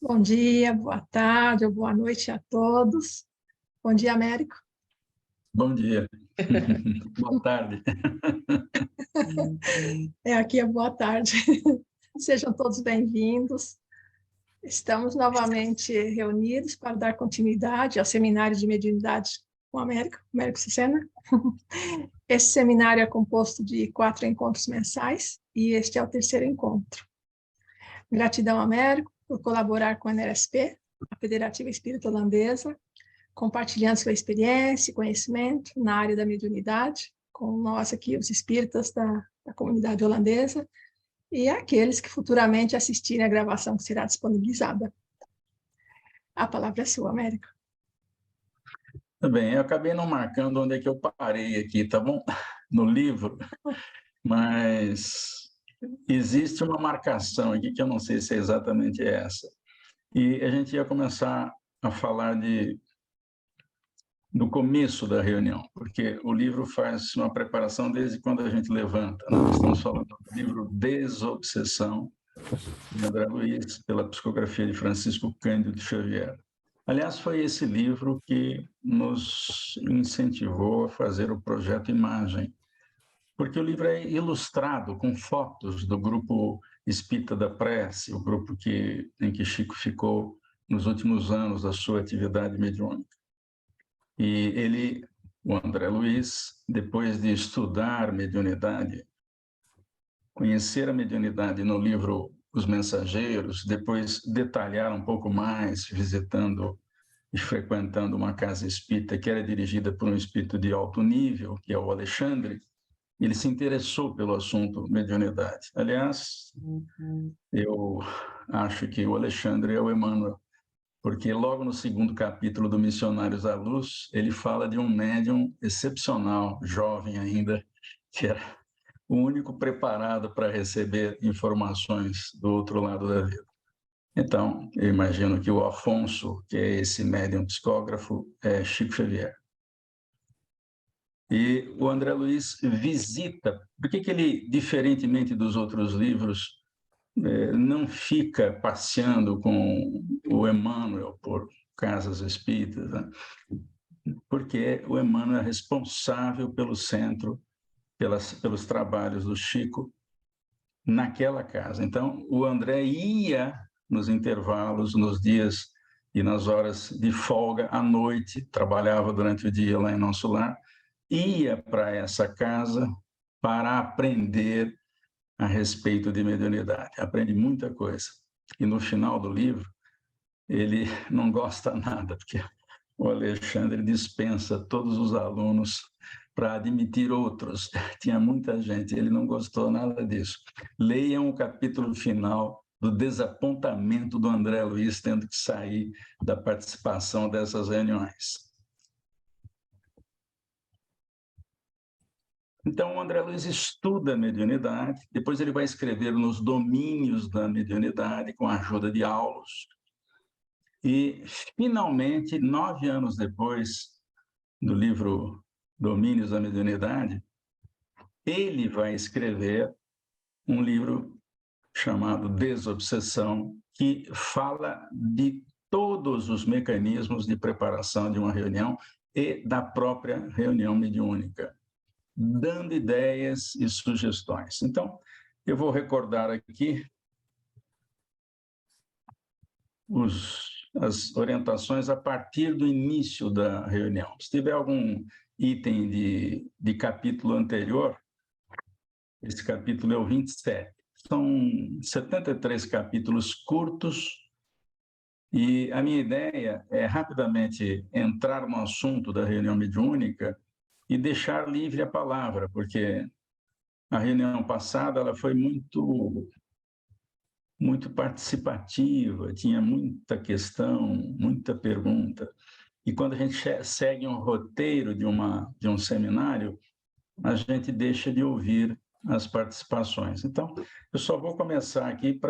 Bom dia, boa tarde ou boa noite a todos. Bom dia, Américo. Bom dia. Boa tarde. Aqui é boa tarde. Sejam todos bem-vindos. Estamos novamente reunidos para dar continuidade ao seminário de mediunidade com Américo Sicena. Esse seminário é composto de 4 encontros mensais e este é o terceiro encontro. Gratidão, Américo, por colaborar com a NRSP, a Federativa Espírita Holandesa, compartilhando sua experiência e conhecimento na área da mediunidade, com nós aqui, os espíritas da comunidade holandesa, e aqueles que futuramente assistirem à gravação que será disponibilizada. A palavra é sua, Américo. Tá bem, eu acabei não marcando onde é que eu parei aqui, tá bom? No livro, mas existe uma marcação aqui que eu não sei se é exatamente essa. E a gente ia começar a falar do começo da reunião, porque o livro faz uma preparação desde quando a gente levanta. Nós estamos falando do livro Desobsessão, de André Luiz, pela psicografia de Francisco Cândido Xavier. Aliás, foi esse livro que nos incentivou a fazer o projeto Imagem, porque o livro é ilustrado com fotos do grupo Espírita da Prece, o grupo em que Chico ficou nos últimos anos da sua atividade mediúnica. E ele, o André Luiz, depois de estudar mediunidade, conhecer a mediunidade no livro Os Mensageiros, depois detalhar um pouco mais, visitando e frequentando uma casa espírita que era dirigida por um espírito de alto nível, que é o Alexandre, ele se interessou pelo assunto mediunidade. Aliás, eu acho que o Alexandre é o Emmanuel, porque logo no segundo capítulo do Missionários à Luz, ele fala de um médium excepcional, jovem ainda, que era o único preparado para receber informações do outro lado da vida. Então, eu imagino que o Afonso, que é esse médium psicógrafo, é Chico Xavier. E o André Luiz visita, por que ele, diferentemente dos outros livros, não fica passeando com o Emmanuel por casas espíritas, né? Porque o Emmanuel é responsável pelo centro, pelos trabalhos do Chico naquela casa. Então, o André ia nos intervalos, nos dias e nas horas de folga à noite, trabalhava durante o dia lá em nosso lar, ia para essa casa para aprender a respeito de mediunidade. Aprende muita coisa. E no final do livro, ele não gosta nada, porque o Alexandre dispensa todos os alunos para admitir outros. Tinha muita gente, ele não gostou nada disso. Leiam o capítulo final do desapontamento do André Luiz tendo que sair da participação dessas reuniões. Então, o André Luiz estuda a mediunidade, depois ele vai escrever nos domínios da mediunidade, com a ajuda de Aulos, e, finalmente, 9 anos depois do livro Domínios da Mediunidade, ele vai escrever um livro chamado Desobsessão, que fala de todos os mecanismos de preparação de uma reunião e da própria reunião mediúnica, dando ideias e sugestões. Então, eu vou recordar aqui as orientações a partir do início da reunião. Se tiver algum item de capítulo anterior, esse capítulo é o 27. São 73 capítulos curtos e a minha ideia é rapidamente entrar no assunto da reunião mediúnica e deixar livre a palavra, porque a reunião passada ela foi muito participativa, tinha muita questão, muita pergunta. E quando a gente segue um roteiro de um seminário, a gente deixa de ouvir as participações. Então, eu só vou começar aqui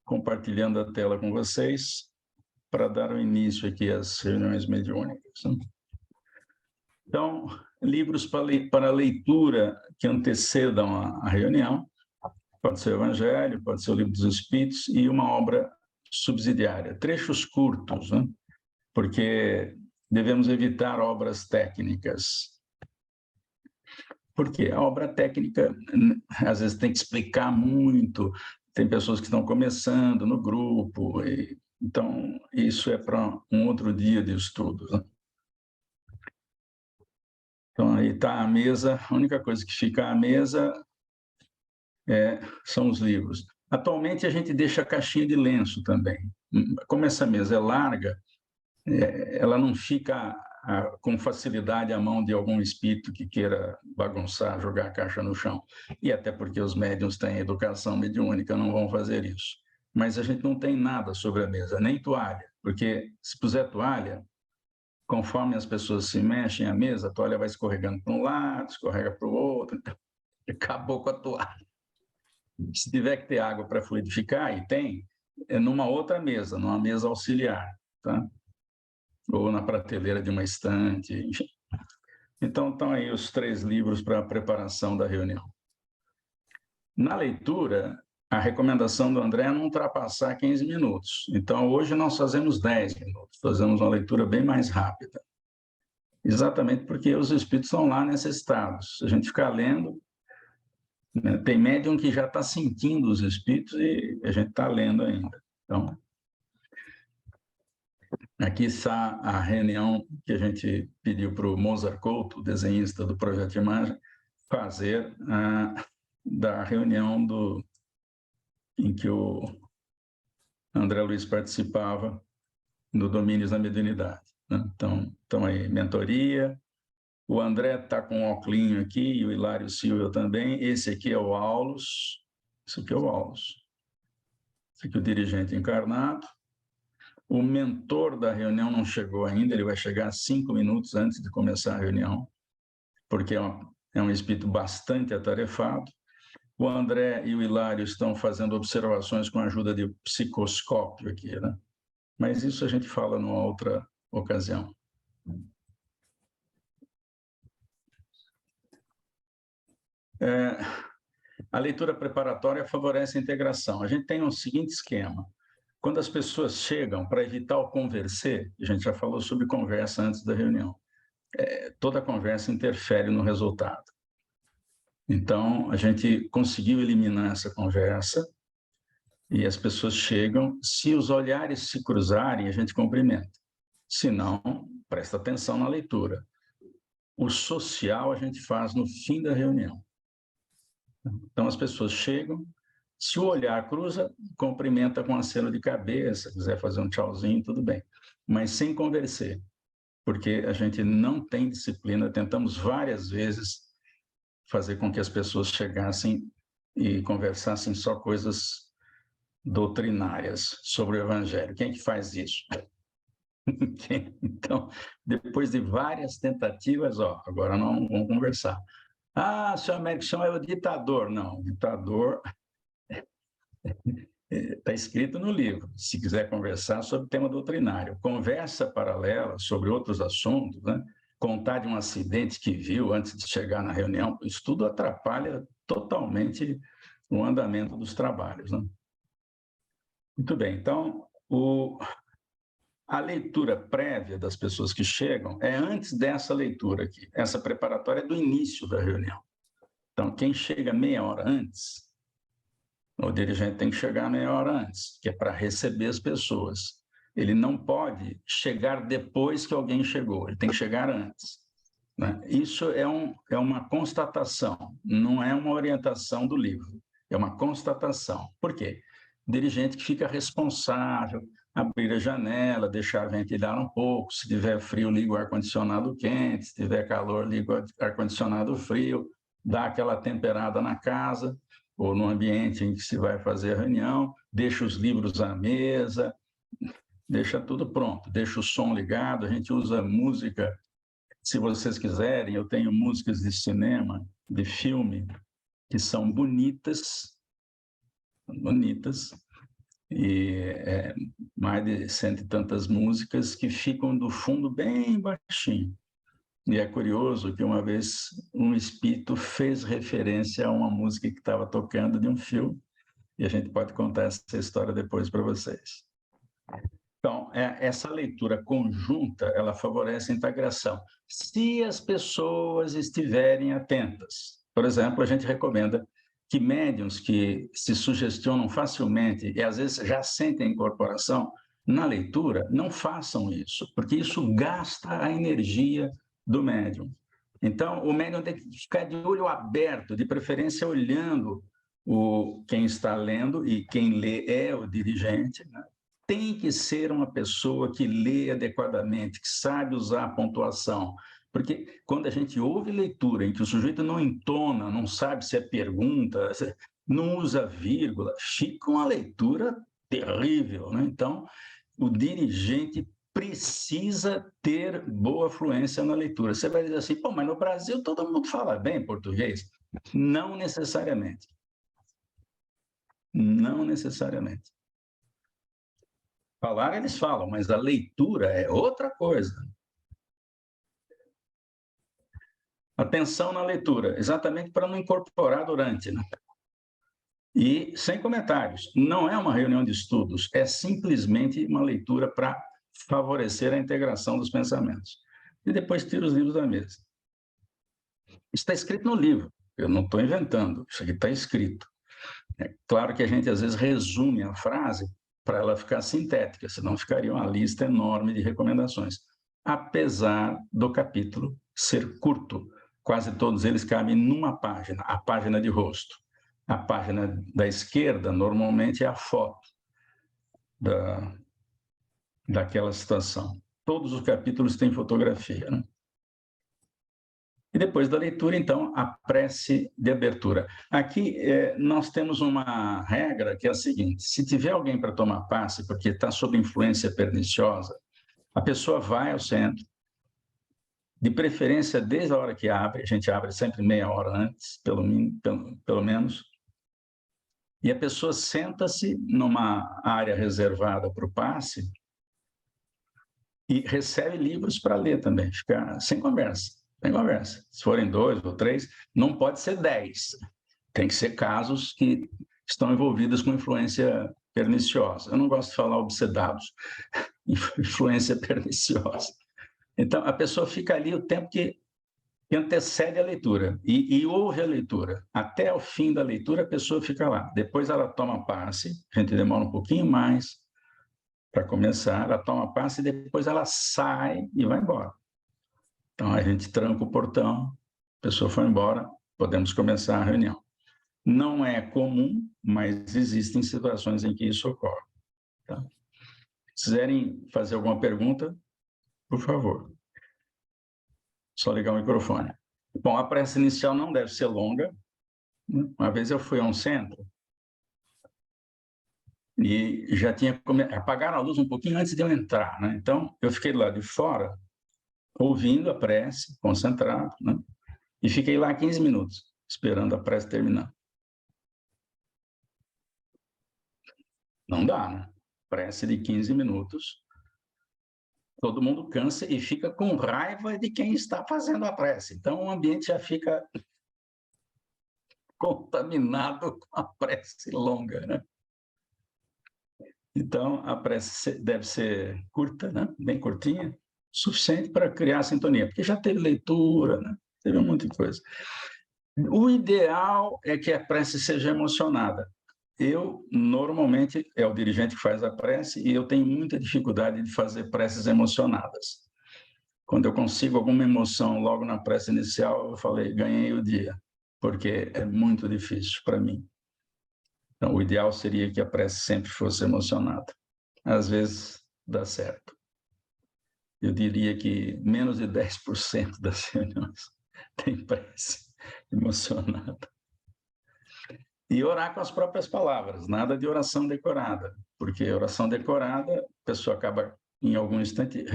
compartilhando a tela com vocês, para dar o início aqui às reuniões mediúnicas. Então, livros para leitura que antecedam a reunião, pode ser o Evangelho, pode ser o Livro dos Espíritos e uma obra subsidiária, trechos curtos, né? Porque devemos evitar obras técnicas. Por quê? A obra técnica, às vezes, tem que explicar muito, tem pessoas que estão começando no grupo, então, isso é para um outro dia de estudo, né? Então, aí está a mesa, a única coisa que fica à mesa são os livros. Atualmente, a gente deixa a caixinha de lenço também. Como essa mesa é larga, ela não fica com facilidade à mão de algum espírito que queira bagunçar, jogar a caixa no chão. E até porque os médiuns têm educação mediúnica, não vão fazer isso. Mas a gente não tem nada sobre a mesa, nem toalha, porque se puser toalha, conforme as pessoas se mexem a mesa, a toalha vai escorregando para um lado, escorrega para o outro, acabou com a toalha. Se tiver que ter água para fluidificar, e tem, é numa outra mesa, numa mesa auxiliar, tá? Ou na prateleira de uma estante, enfim. Então, estão aí os 3 livros para a preparação da reunião. Na leitura, a recomendação do André é não ultrapassar 15 minutos. Então, hoje nós fazemos 10 minutos, fazemos uma leitura bem mais rápida. Exatamente porque os espíritos estão lá necessitados. Se a gente ficar lendo, né, tem médium que já está sentindo os espíritos e a gente está lendo ainda. Então, aqui está a reunião que a gente pediu para o Mozart Couto, o desenhista do Projeto de Imagem, fazer da reunião em que o André Luiz participava do Domínios da Mediunidade, né? Então aí, mentoria. O André está com um óculinho aqui, e o Hilário Silva também. Esse aqui é o Aulus. Esse aqui é o Aulus. Esse aqui é o dirigente encarnado. O mentor da reunião não chegou ainda, ele vai chegar 5 minutos antes de começar a reunião, porque é um espírito bastante atarefado. O André e o Hilário estão fazendo observações com a ajuda de psicoscópio aqui, né? Mas isso a gente fala numa outra ocasião. A leitura preparatória favorece a integração. A gente tem um seguinte esquema. Quando as pessoas chegam, para evitar o converser, a gente já falou sobre conversa antes da reunião, toda conversa interfere no resultado. Então, a gente conseguiu eliminar essa conversa e as pessoas chegam. Se os olhares se cruzarem, a gente cumprimenta. Se não, presta atenção na leitura. O social a gente faz no fim da reunião. Então, as pessoas chegam, se o olhar cruza, cumprimenta com aceno de cabeça, quiser fazer um tchauzinho, tudo bem. Mas sem conversar, porque a gente não tem disciplina, tentamos várias vezes fazer com que as pessoas chegassem e conversassem só coisas doutrinárias sobre o Evangelho. Quem que faz isso? Então, depois de várias tentativas, agora não vamos conversar. Senhor Américo, o senhor é o ditador. Não, o ditador está escrito no livro. Se quiser conversar sobre tema doutrinário, conversa paralela sobre outros assuntos, né? Contar de um acidente que viu antes de chegar na reunião, isso tudo atrapalha totalmente o andamento dos trabalhos, né? Muito bem, então, a leitura prévia das pessoas que chegam é antes dessa leitura aqui. Essa preparatória é do início da reunião. Então, quem chega meia hora antes, o dirigente tem que chegar meia hora antes, que é para receber as pessoas. Ele não pode chegar depois que alguém chegou, ele tem que chegar antes, né? Isso é uma constatação, não é uma orientação do livro, é uma constatação. Por quê? O dirigente que fica responsável, abrir a janela, deixar ventilar um pouco, se tiver frio, liga o ar-condicionado quente, se tiver calor, liga o ar-condicionado frio, dá aquela temperada na casa ou no ambiente em que se vai fazer a reunião, deixa os livros à mesa, deixa tudo pronto, deixa o som ligado, a gente usa música, se vocês quiserem, eu tenho músicas de cinema, de filme, que são bonitas, e mais de 100 e tantas músicas que ficam do fundo bem baixinho. E é curioso que uma vez um espírito fez referência a uma música que estava tocando de um filme, e a gente pode contar essa história depois para vocês. Então, essa leitura conjunta, ela favorece a integração. Se as pessoas estiverem atentas. Por exemplo, a gente recomenda que médiuns que se sugestionam facilmente e às vezes já sentem incorporação, na leitura, não façam isso, porque isso gasta a energia do médium. Então, o médium tem que ficar de olho aberto, de preferência olhando quem está lendo, e quem lê é o dirigente, né? Tem que ser uma pessoa que lê adequadamente, que sabe usar a pontuação. Porque quando a gente ouve leitura em que o sujeito não entona, não sabe se é pergunta, não usa vírgula, fica uma leitura terrível, né? Então, o dirigente precisa ter boa fluência na leitura. Você vai dizer assim, pô, mas no Brasil todo mundo fala bem português. Não necessariamente. Não necessariamente. Falar eles falam, mas a leitura é outra coisa. Atenção na leitura, exatamente para não incorporar durante, né? E sem comentários. Não é uma reunião de estudos, é simplesmente uma leitura para favorecer a integração dos pensamentos. E depois tira os livros da mesa. Está escrito no livro, eu não estou inventando, isso aqui está escrito. É claro que a gente às vezes resume a frase para ela ficar sintética, senão ficaria uma lista enorme de recomendações. Apesar do capítulo ser curto, quase todos eles cabem numa página, a página de rosto. A página da esquerda, normalmente, é a foto daquela situação. Todos os capítulos têm fotografia, né? E depois da leitura, então, a prece de abertura. Aqui nós temos uma regra que é a seguinte: se tiver alguém para tomar passe, porque está sob influência perniciosa, a pessoa vai ao centro, de preferência desde a hora que abre, a gente abre sempre meia hora antes, pelo menos, e a pessoa senta-se numa área reservada para o passe e recebe livros para ler também, fica sem conversa. Sem conversa. Se forem 2 ou 3, não pode ser 10. Tem que ser casos que estão envolvidos com influência perniciosa. Eu não gosto de falar obsedados, influência perniciosa. Então, a pessoa fica ali o tempo que antecede a leitura e ouve a leitura. Até o fim da leitura, a pessoa fica lá. Depois ela toma passe, a gente demora um pouquinho mais para começar, ela toma passe e depois ela sai e vai embora. Então, a gente tranca o portão, a pessoa foi embora, podemos começar a reunião. Não é comum, mas existem situações em que isso ocorre. Tá? Se quiserem fazer alguma pergunta, por favor. Só ligar o microfone. Bom, a prece inicial não deve ser longa. Uma vez eu fui a um centro e já tinha apagaram a luz um pouquinho antes de eu entrar, né? Então, eu fiquei lá de fora, ouvindo a prece, concentrado, né? E fiquei lá 15 minutos, esperando a prece terminar. Não dá, né? Prece de 15 minutos, todo mundo cansa e fica com raiva de quem está fazendo a prece. Então, o ambiente já fica contaminado com a prece longa, né? Então, a prece deve ser curta, né? Bem curtinha, suficiente para criar sintonia, porque já teve leitura, né? Teve um monte de coisa. O ideal é que a prece seja emocionada. Eu, normalmente, é o dirigente que faz a prece e eu tenho muita dificuldade de fazer preces emocionadas. Quando eu consigo alguma emoção logo na prece inicial, eu falei, ganhei o dia, porque é muito difícil para mim. Então, o ideal seria que a prece sempre fosse emocionada. Às vezes, dá certo. Eu diria que menos de 10% das reuniões tem prece emocionada. E orar com as próprias palavras, nada de oração decorada, porque oração decorada, a pessoa acaba, em algum instante,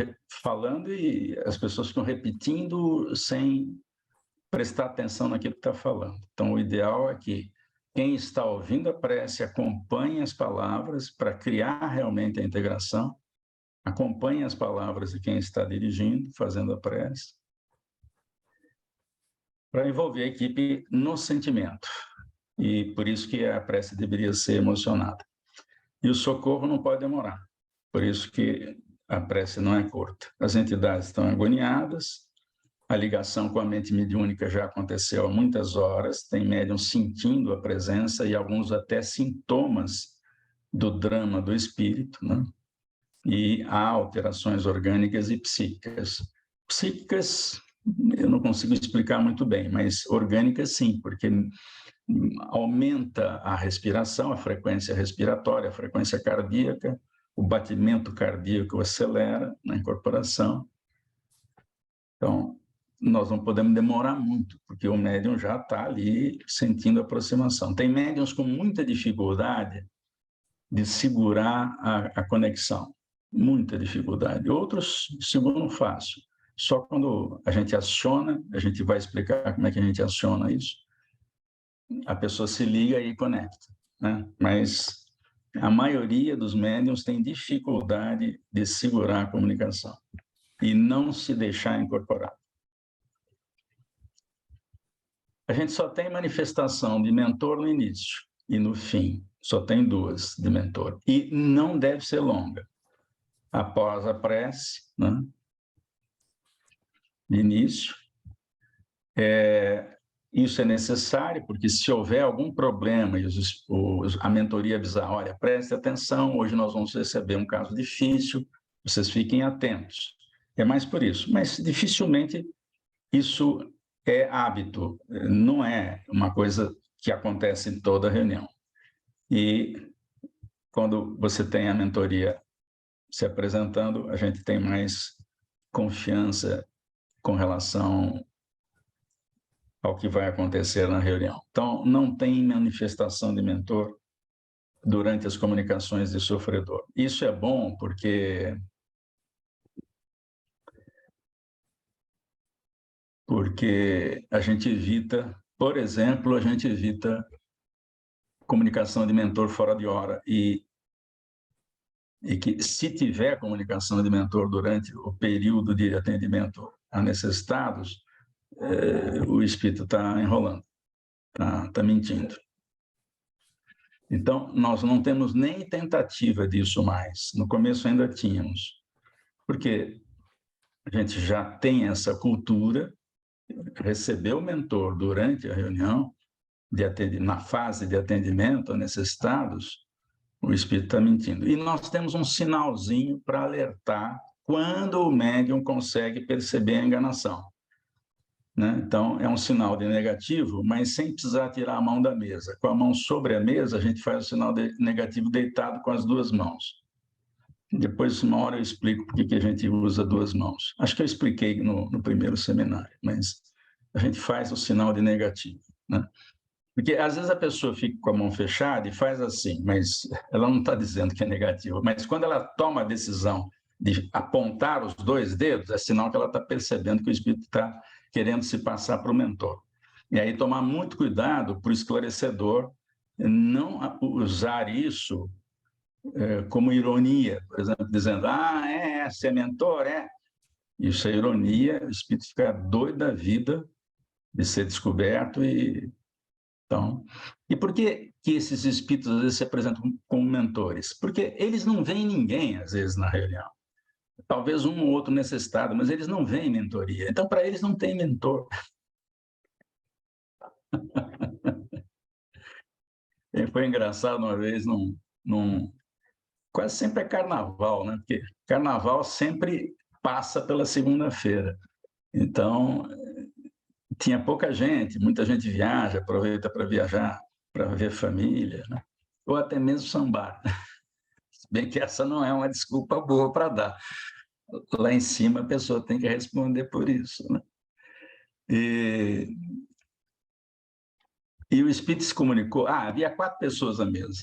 falando e as pessoas ficam repetindo sem prestar atenção naquilo que está falando. Então, o ideal é que quem está ouvindo a prece acompanhe as palavras para criar realmente a integração, acompanhe as palavras de quem está dirigindo, fazendo a prece, para envolver a equipe no sentimento. E por isso que a prece deveria ser emocionada. E o socorro não pode demorar. Por isso que a prece não é curta. As entidades estão agoniadas, a ligação com a mente mediúnica já aconteceu há muitas horas, tem médiums sentindo a presença e alguns até sintomas do drama do espírito, né? E há alterações orgânicas e psíquicas. Psíquicas, eu não consigo explicar muito bem, mas orgânicas sim, porque aumenta a respiração, a frequência respiratória, a frequência cardíaca, o batimento cardíaco acelera na incorporação. Então, nós não podemos demorar muito, porque o médium já está ali sentindo a aproximação. Tem médiums com muita dificuldade de segurar a conexão, muita dificuldade. Outros seguram fácil. Só quando a gente aciona, a gente vai explicar como é que a gente aciona isso, a pessoa se liga e conecta, né? Mas a maioria dos médiums tem dificuldade de segurar a comunicação e não se deixar incorporar. A gente só tem manifestação de mentor no início e no fim. Só tem duas de mentor. E não deve ser longa. Após a prece, né? De início. Isso é necessário, porque se houver algum problema e a mentoria avisar, olha, preste atenção, hoje nós vamos receber um caso difícil, vocês fiquem atentos. É mais por isso. Mas dificilmente isso é hábito, não é uma coisa que acontece em toda reunião. E quando você tem a mentoria se apresentando, a gente tem mais confiança com relação ao que vai acontecer na reunião. Então, não tem manifestação de mentor durante as comunicações de sofredor. Isso é bom porque a gente evita, por exemplo, a gente evita comunicação de mentor fora de hora e que, se tiver comunicação de mentor durante o período de atendimento a necessitados, o espírito está enrolando, está mentindo. Então, nós não temos nem tentativa disso mais. No começo ainda tínhamos, porque a gente já tem essa cultura, recebeu o mentor durante a reunião, na fase de atendimento a necessitados, o espírito está mentindo. E nós temos um sinalzinho para alertar quando o médium consegue perceber a enganação, né? Então, é um sinal de negativo, mas sem precisar tirar a mão da mesa. Com a mão sobre a mesa, a gente faz o sinal de negativo deitado com as duas mãos. Depois, uma hora, eu explico por que a gente usa duas mãos. Acho que eu expliquei no primeiro seminário, mas a gente faz o sinal de negativo, né? Porque, às vezes, a pessoa fica com a mão fechada e faz assim, mas ela não está dizendo que é negativo. Mas, quando ela toma a decisão de apontar os dois dedos, é sinal que ela está percebendo que o espírito está querendo se passar para o mentor. E aí, tomar muito cuidado para o esclarecedor não usar isso como ironia, por exemplo, dizendo, você é mentor, é? Isso é ironia, o espírito fica doido da vida de ser descoberto e... Então, e por que esses espíritos às vezes se apresentam como mentores? Porque eles não veem ninguém, às vezes, na reunião. Talvez um ou outro necessitado, mas eles não veem mentoria. Então, para eles, não tem mentor. E foi engraçado uma vez, quase sempre é carnaval, né? Porque carnaval sempre passa pela segunda-feira. Então, tinha pouca gente, muita gente viaja, aproveita para viajar, para ver família, né? Ou até mesmo sambar. Se bem que essa não é uma desculpa boa para dar. Lá em cima a pessoa tem que responder por isso, né? E o espírito se comunicou. Havia 4 pessoas à mesa.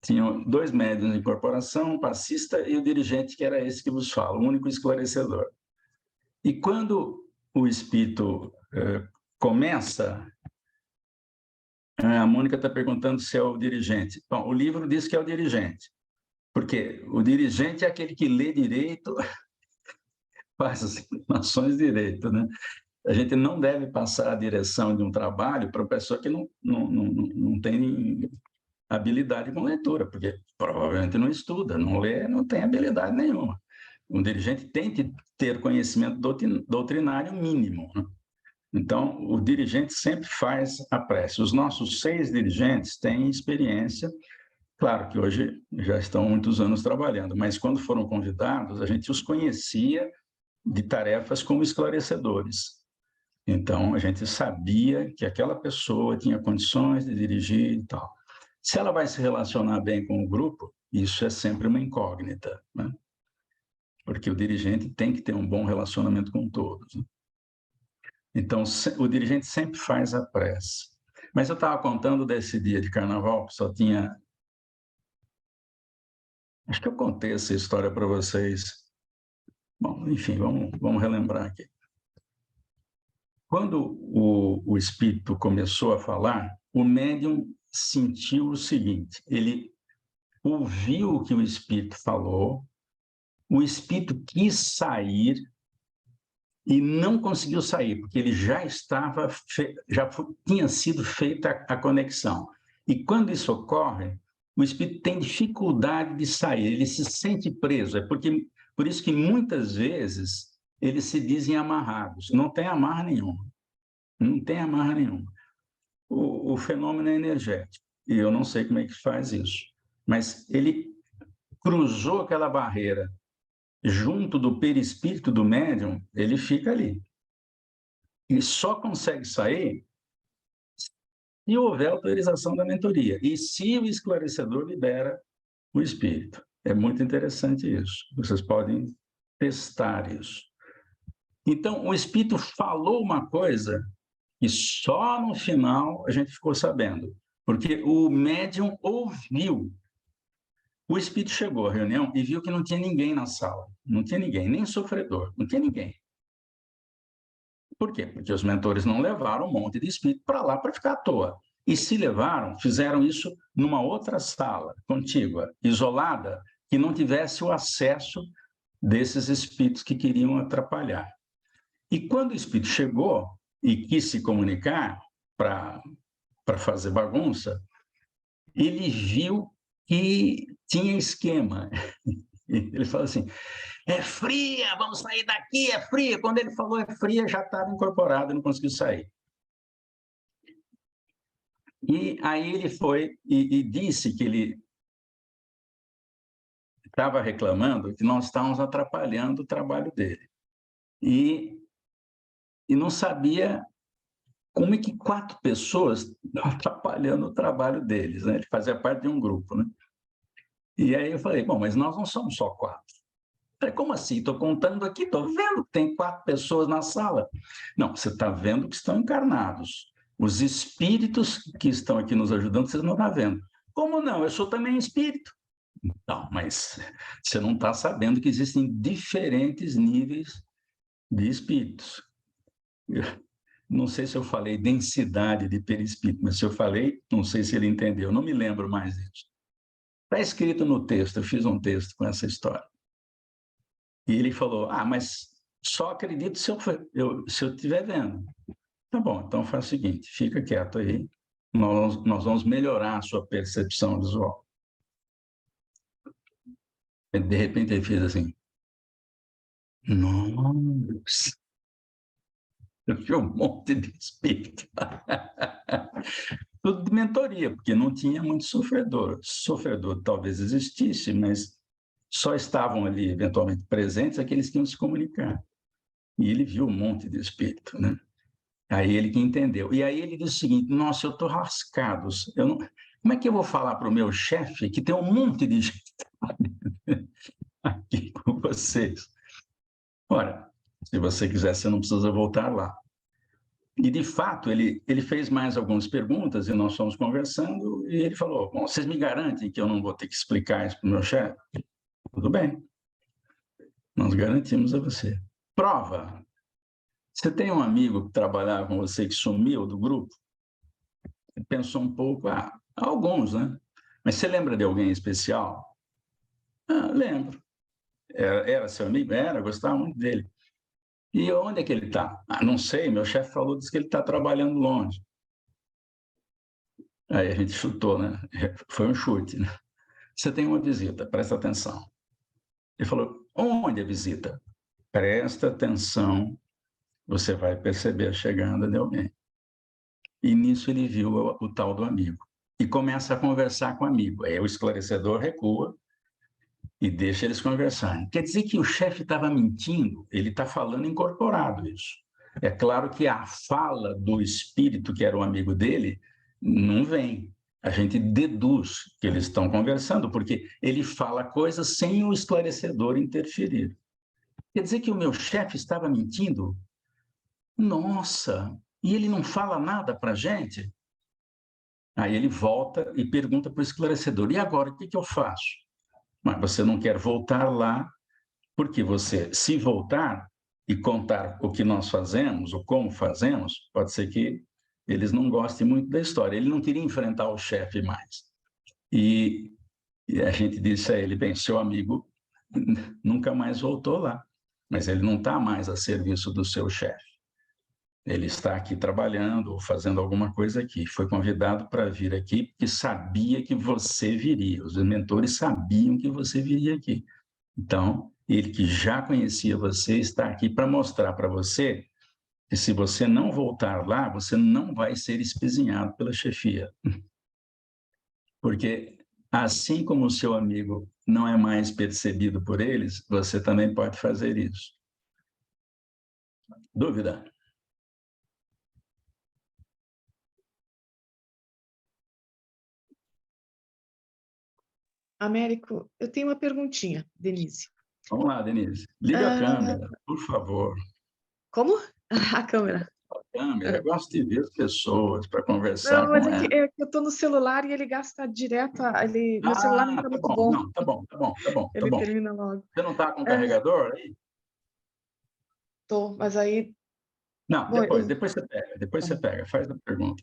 Tinham 2 médiuns de incorporação, um passista e o dirigente, que era esse que vos falo, o único esclarecedor. E quando o espírito começa, a Mônica está perguntando se é o dirigente. Bom, o livro diz que é o dirigente, porque o dirigente é aquele que lê direito, faz as informações direito, né? A gente não deve passar a direção de um trabalho para a pessoa que não tem habilidade com leitura, porque provavelmente não estuda, não lê, não tem habilidade nenhuma. Um dirigente tem que ter conhecimento doutrinário mínimo, né? Então, o dirigente sempre faz a prece. Os nossos 6 dirigentes têm experiência, claro que hoje já estão muitos anos trabalhando, mas quando foram convidados, a gente os conhecia de tarefas como esclarecedores. Então, a gente sabia que aquela pessoa tinha condições de dirigir e tal. Se ela vai se relacionar bem com o grupo, isso é sempre uma incógnita, né? Porque o dirigente tem que ter um bom relacionamento com todos, né? Então, o dirigente sempre faz a prece. Mas eu estava contando desse dia de carnaval, que só tinha... Acho que eu contei essa história para vocês. Bom, enfim, vamos relembrar aqui. Quando o espírito começou a falar, o médium sentiu o seguinte: ele ouviu o que o espírito falou, o espírito quis sair e não conseguiu sair, porque ele já tinha sido feita a conexão. E quando isso ocorre, o espírito tem dificuldade de sair, ele se sente preso. Por isso que muitas vezes eles se dizem amarrados. Não tem amarra nenhuma. Não tem amarra nenhuma. O fenômeno é energético, e eu não sei como é que faz isso. Mas ele cruzou aquela barreira junto do perispírito do médium, ele fica ali. E só consegue sair se houver autorização da mentoria e se o esclarecedor libera o espírito. É muito interessante isso. Vocês podem testar isso. Então, o espírito falou uma coisa e só no final a gente ficou sabendo, porque o médium ouviu. O espírito chegou à reunião e viu que não tinha ninguém na sala. Não tinha ninguém, nem sofredor, não tinha ninguém. Por quê? Porque os mentores não levaram um monte de espírito para lá para ficar à toa. E se levaram, fizeram isso numa outra sala, contígua, isolada, que não tivesse o acesso desses espíritos que queriam atrapalhar. E quando o espírito chegou e quis se comunicar para fazer bagunça, ele viu que tinha esquema. Ele falou assim: é fria, vamos sair daqui, é fria. Quando ele falou é fria, já estava incorporado e não conseguiu sair. E aí ele foi e disse que ele estava reclamando que nós estávamos atrapalhando o trabalho dele. E não sabia como é que 4 pessoas estavam atrapalhando o trabalho deles, né? Ele fazia parte de um grupo, né? E aí eu falei, bom, mas nós não somos só 4. Falei, como assim? Estou contando aqui, estou vendo que tem 4 pessoas na sala. Não, você está vendo que estão encarnados. Os espíritos que estão aqui nos ajudando, vocês não estão vendo. Como não? Eu sou também espírito. Não, mas você não está sabendo que existem diferentes níveis de espíritos. Eu não sei se eu falei densidade de perispírito, mas se eu falei, não sei se ele entendeu, não me lembro mais disso. Está escrito no texto, eu fiz um texto com essa história. E ele falou, mas só acredito se eu estiver vendo. Tá bom, então faz o seguinte, fica quieto aí, nós vamos melhorar a sua percepção visual. De repente ele fez assim, nossa, eu vi um monte de espírito. Tudo de mentoria, porque não tinha muito sofredor. Sofredor talvez existisse, mas só estavam ali eventualmente presentes aqueles que iam se comunicar. E ele viu um monte de espírito, né? Aí ele que entendeu. E aí ele disse o seguinte, nossa, eu estou rascado. Como é que eu vou falar para o meu chefe que tem um monte de gente aqui com vocês? Ora, se você quiser, você não precisa voltar lá. E, de fato, ele fez mais algumas perguntas e nós fomos conversando e ele falou, bom, vocês me garantem que eu não vou ter que explicar isso para o meu chefe? Tudo bem. Nós garantimos a você. Prova. Você tem um amigo que trabalhava com você que sumiu do grupo? Ele pensou um pouco, alguns, né? Mas você lembra de alguém especial? Lembro. Era seu amigo? Era, gostava muito dele. E onde é que ele está? Não sei, meu chefe falou, disse que ele está trabalhando longe. Aí a gente chutou, né? Foi um chute, né? Você tem uma visita, presta atenção. Ele falou, onde a visita? Presta atenção, você vai perceber a chegada de alguém. E nisso ele viu o tal do amigo. E começa a conversar com o amigo. Aí o esclarecedor recua e deixa eles conversarem. Quer dizer que o chefe estava mentindo? Ele está falando incorporado isso. É claro que a fala do espírito, que era um amigo dele, não vem. A gente deduz que eles estão conversando, porque ele fala coisas sem o esclarecedor interferir. Quer dizer que o meu chefe estava mentindo? Nossa! E ele não fala nada para a gente? Aí ele volta e pergunta para o esclarecedor: e agora, o que eu faço? Mas você não quer voltar lá, porque você, se voltar e contar o que nós fazemos, ou como fazemos, pode ser que eles não gostem muito da história. Ele não queria enfrentar o chefe mais. E a gente disse a ele: bem, seu amigo nunca mais voltou lá, mas ele não está mais a serviço do seu chefe. Ele está aqui trabalhando ou fazendo alguma coisa aqui. Foi convidado para vir aqui porque sabia que você viria. Os mentores sabiam que você viria aqui. Então, ele que já conhecia você está aqui para mostrar para você que se você não voltar lá, você não vai ser espizinhado pela chefia. Porque assim como o seu amigo não é mais percebido por eles, você também pode fazer isso. Dúvida? Américo, eu tenho uma perguntinha, Denise. Vamos lá, Denise. Liga a câmera, por favor. Como? A câmera. Câmera, eu gosto de ver as pessoas para conversar Não, mas com elas. é que eu estou no celular e ele gasta direto. Meu celular não está muito bom. bom. Não, tá bom. Ele termina logo. Você não está com carregador aí? Tô, mas aí. Não, Bom, depois você pega, faz a pergunta.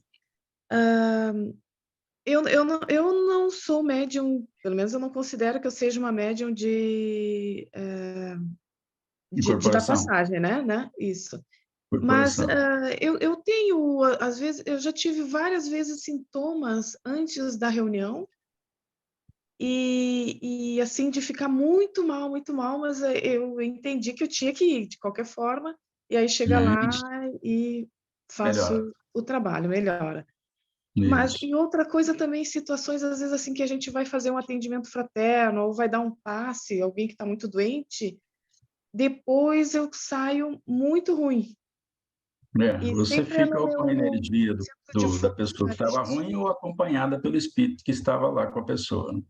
Eu não sou médium, pelo menos eu não considero que eu seja uma médium de dar passagem, né? Isso. Mas eu tenho, às vezes, eu já tive várias vezes sintomas antes da reunião e assim, de ficar muito mal, mas eu entendi que eu tinha que ir, de qualquer forma, e aí chega lá e faço Melhora. o trabalho, melhora. Isso. Mas, e outra coisa também, situações, às vezes, assim, que a gente vai fazer um atendimento fraterno ou vai dar um passe, alguém que está muito doente, depois eu saio muito ruim. E Você sempre é fica no ou com a meu energia centro de da pessoa que estava força. ruim ou acompanhada pelo espírito que estava lá com a pessoa. Né?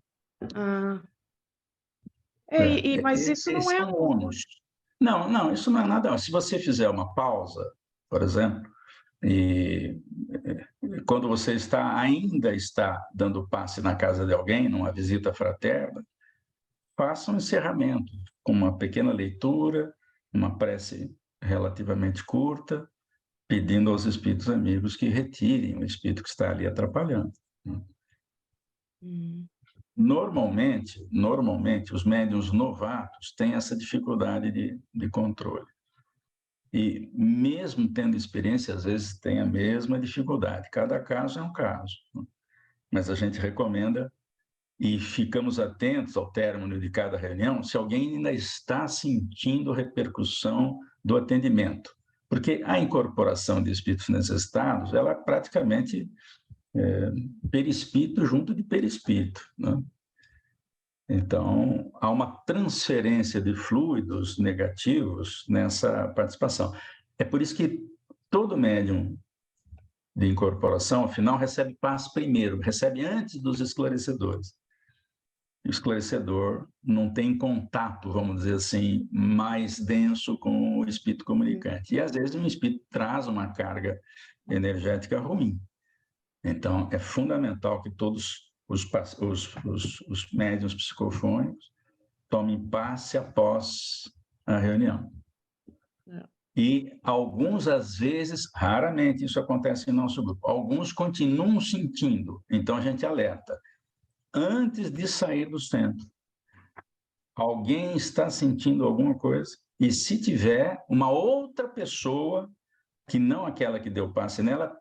Mas isso não Esse é é um ônus. Não, isso não é nada. Se você fizer uma pausa, por exemplo, e quando você ainda está dando passe na casa de alguém, numa visita fraterna, faça um encerramento com uma pequena leitura, uma prece relativamente curta, pedindo aos espíritos amigos que retirem o espírito que está ali atrapalhando. Normalmente, os médiuns novatos têm essa dificuldade de controle. E, mesmo tendo experiência, às vezes tem a mesma dificuldade. Cada caso é um caso. Mas a gente recomenda e ficamos atentos ao término de cada reunião se alguém ainda está sentindo repercussão do atendimento. Porque a incorporação de espíritos necessitados, ela é praticamente perispírito junto de perispírito. Né? Então, há uma transferência de fluidos negativos nessa participação. É por isso que todo médium de incorporação, afinal, recebe paz primeiro, recebe antes dos esclarecedores. O esclarecedor não tem contato, vamos dizer assim, mais denso com o espírito comunicante. E, às vezes, um espírito traz uma carga energética ruim. Então, é fundamental que todos os médiuns psicofônicos tomem passe após a reunião. E alguns, às vezes, raramente isso acontece em nosso grupo, alguns continuam sentindo, então a gente alerta. Antes de sair do centro, alguém está sentindo alguma coisa, e se tiver uma outra pessoa, que não aquela que deu passe nela,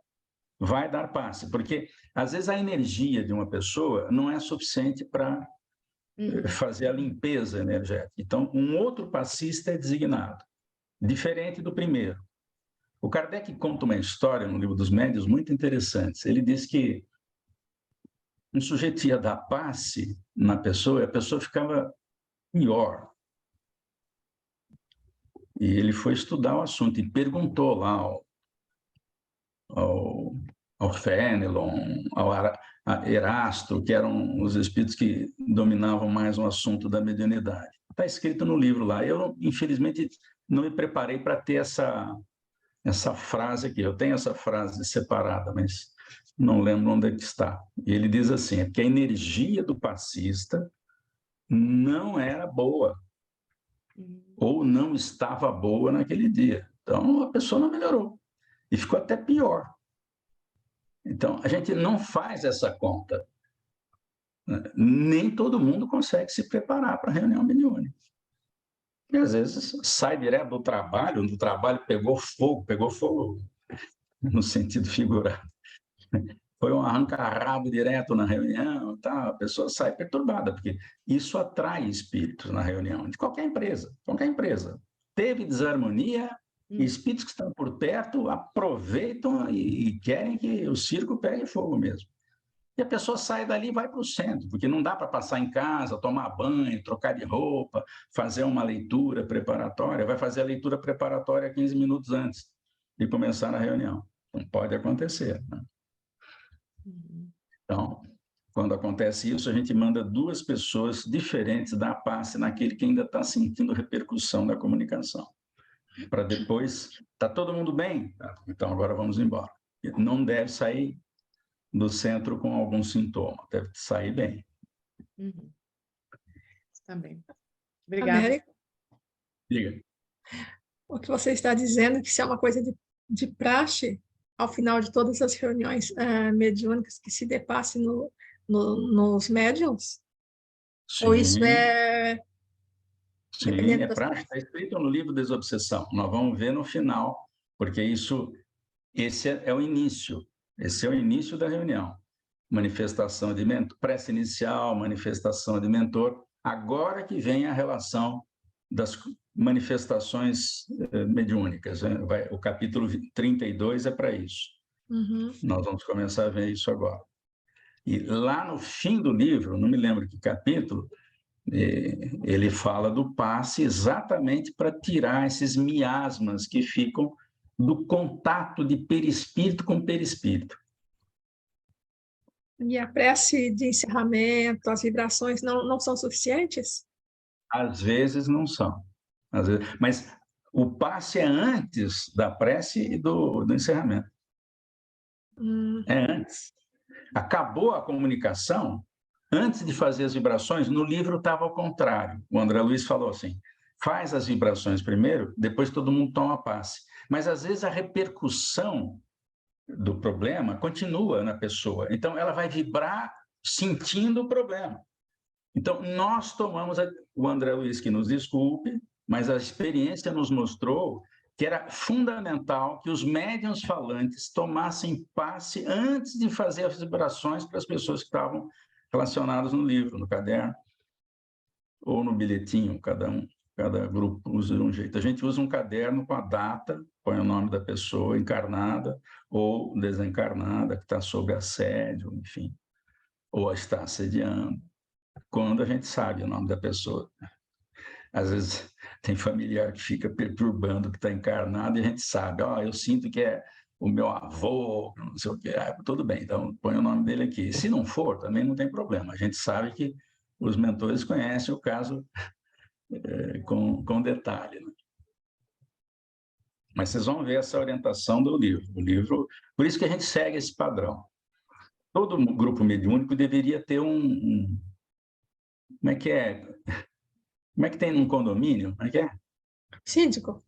vai dar passe, porque às vezes a energia de uma pessoa não é suficiente para fazer a limpeza energética. Então, um outro passista é designado, diferente do primeiro. O Kardec conta uma história no Livro dos Médiuns muito interessante. Ele diz que um sujeito ia dar passe na pessoa e a pessoa ficava pior. E ele foi estudar o assunto e perguntou lá ao Fénelon, a Erasto, que eram os espíritos que dominavam mais o assunto da mediunidade. Está escrito no livro lá. Eu, infelizmente, não me preparei para ter essa frase aqui. Eu tenho essa frase separada, mas não lembro onde é que está. E ele diz assim, é que a energia do passista não era boa, ou não estava boa naquele dia. Então, a pessoa não melhorou. E ficou até pior. Então, a gente não faz essa conta. Nem todo mundo consegue se preparar para a reunião mediúnica. E, às vezes, sai direto do trabalho pegou fogo no sentido figurado. Foi um arranca-rabo direto na reunião, tá? A pessoa sai perturbada, porque isso atrai espíritos na reunião, de qualquer empresa. Teve desarmonia, espíritos que estão por perto aproveitam e querem que o circo pegue fogo mesmo. E a pessoa sai dali e vai para o centro, porque não dá para passar em casa, tomar banho, trocar de roupa, fazer uma leitura preparatória. Vai fazer a leitura preparatória 15 minutos antes de começar a reunião. Não pode acontecer, né? Então, quando acontece isso, a gente manda 2 pessoas diferentes dar passe naquele que ainda está sentindo repercussão da comunicação. Para depois, está todo mundo bem? Então, agora vamos embora. Não deve sair do centro com algum sintoma, deve sair bem. Está bem. Obrigada. Américo, Diga. o que você está dizendo, que isso é uma coisa de praxe, ao final de todas as reuniões mediúnicas, que se depasse nos médiums? Sim, Ou isso é... sim, é prático, está escrito no livro Desobsessão. Nós vamos ver no final, porque esse é o início. Esse é o início da reunião. Manifestação de mentor, prece inicial, manifestação de mentor. Agora que vem a relação das manifestações mediúnicas, né? O capítulo 32 é para isso. Nós vamos começar a ver isso agora. E lá no fim do livro, não me lembro que capítulo, ele fala do passe exatamente para tirar esses miasmas que ficam do contato de perispírito com perispírito. E a prece de encerramento, as vibrações não são suficientes? Às vezes não são. Às vezes, mas o passe é antes da prece e do encerramento. É antes. Acabou a comunicação, antes de fazer as vibrações, no livro estava ao contrário. O André Luiz falou assim, faz as vibrações primeiro, depois todo mundo toma passe. Mas, às vezes, a repercussão do problema continua na pessoa. Então, ela vai vibrar sentindo o problema. Então, nós tomamos... O André Luiz que nos desculpe, mas a experiência nos mostrou que era fundamental que os médiuns falantes tomassem passe antes de fazer as vibrações para as pessoas que estavam relacionadas no livro, no caderno, ou no bilhetinho, cada grupo usa de um jeito. A gente usa um caderno com a data, põe o nome da pessoa encarnada ou desencarnada, que está sob assédio, enfim, ou está assediando, quando a gente sabe o nome da pessoa. Às vezes tem familiar que fica perturbando que está encarnado e a gente sabe, eu sinto que é o meu avô, não sei o quê. Tudo bem, então põe o nome dele aqui. Se não for, também não tem problema. A gente sabe que os mentores conhecem o caso com detalhe, né? Mas vocês vão ver essa orientação do livro. O livro, por isso que a gente segue esse padrão. Todo grupo mediúnico deveria ter como é que é? Como é que tem num condomínio? Como é que é? Síndico?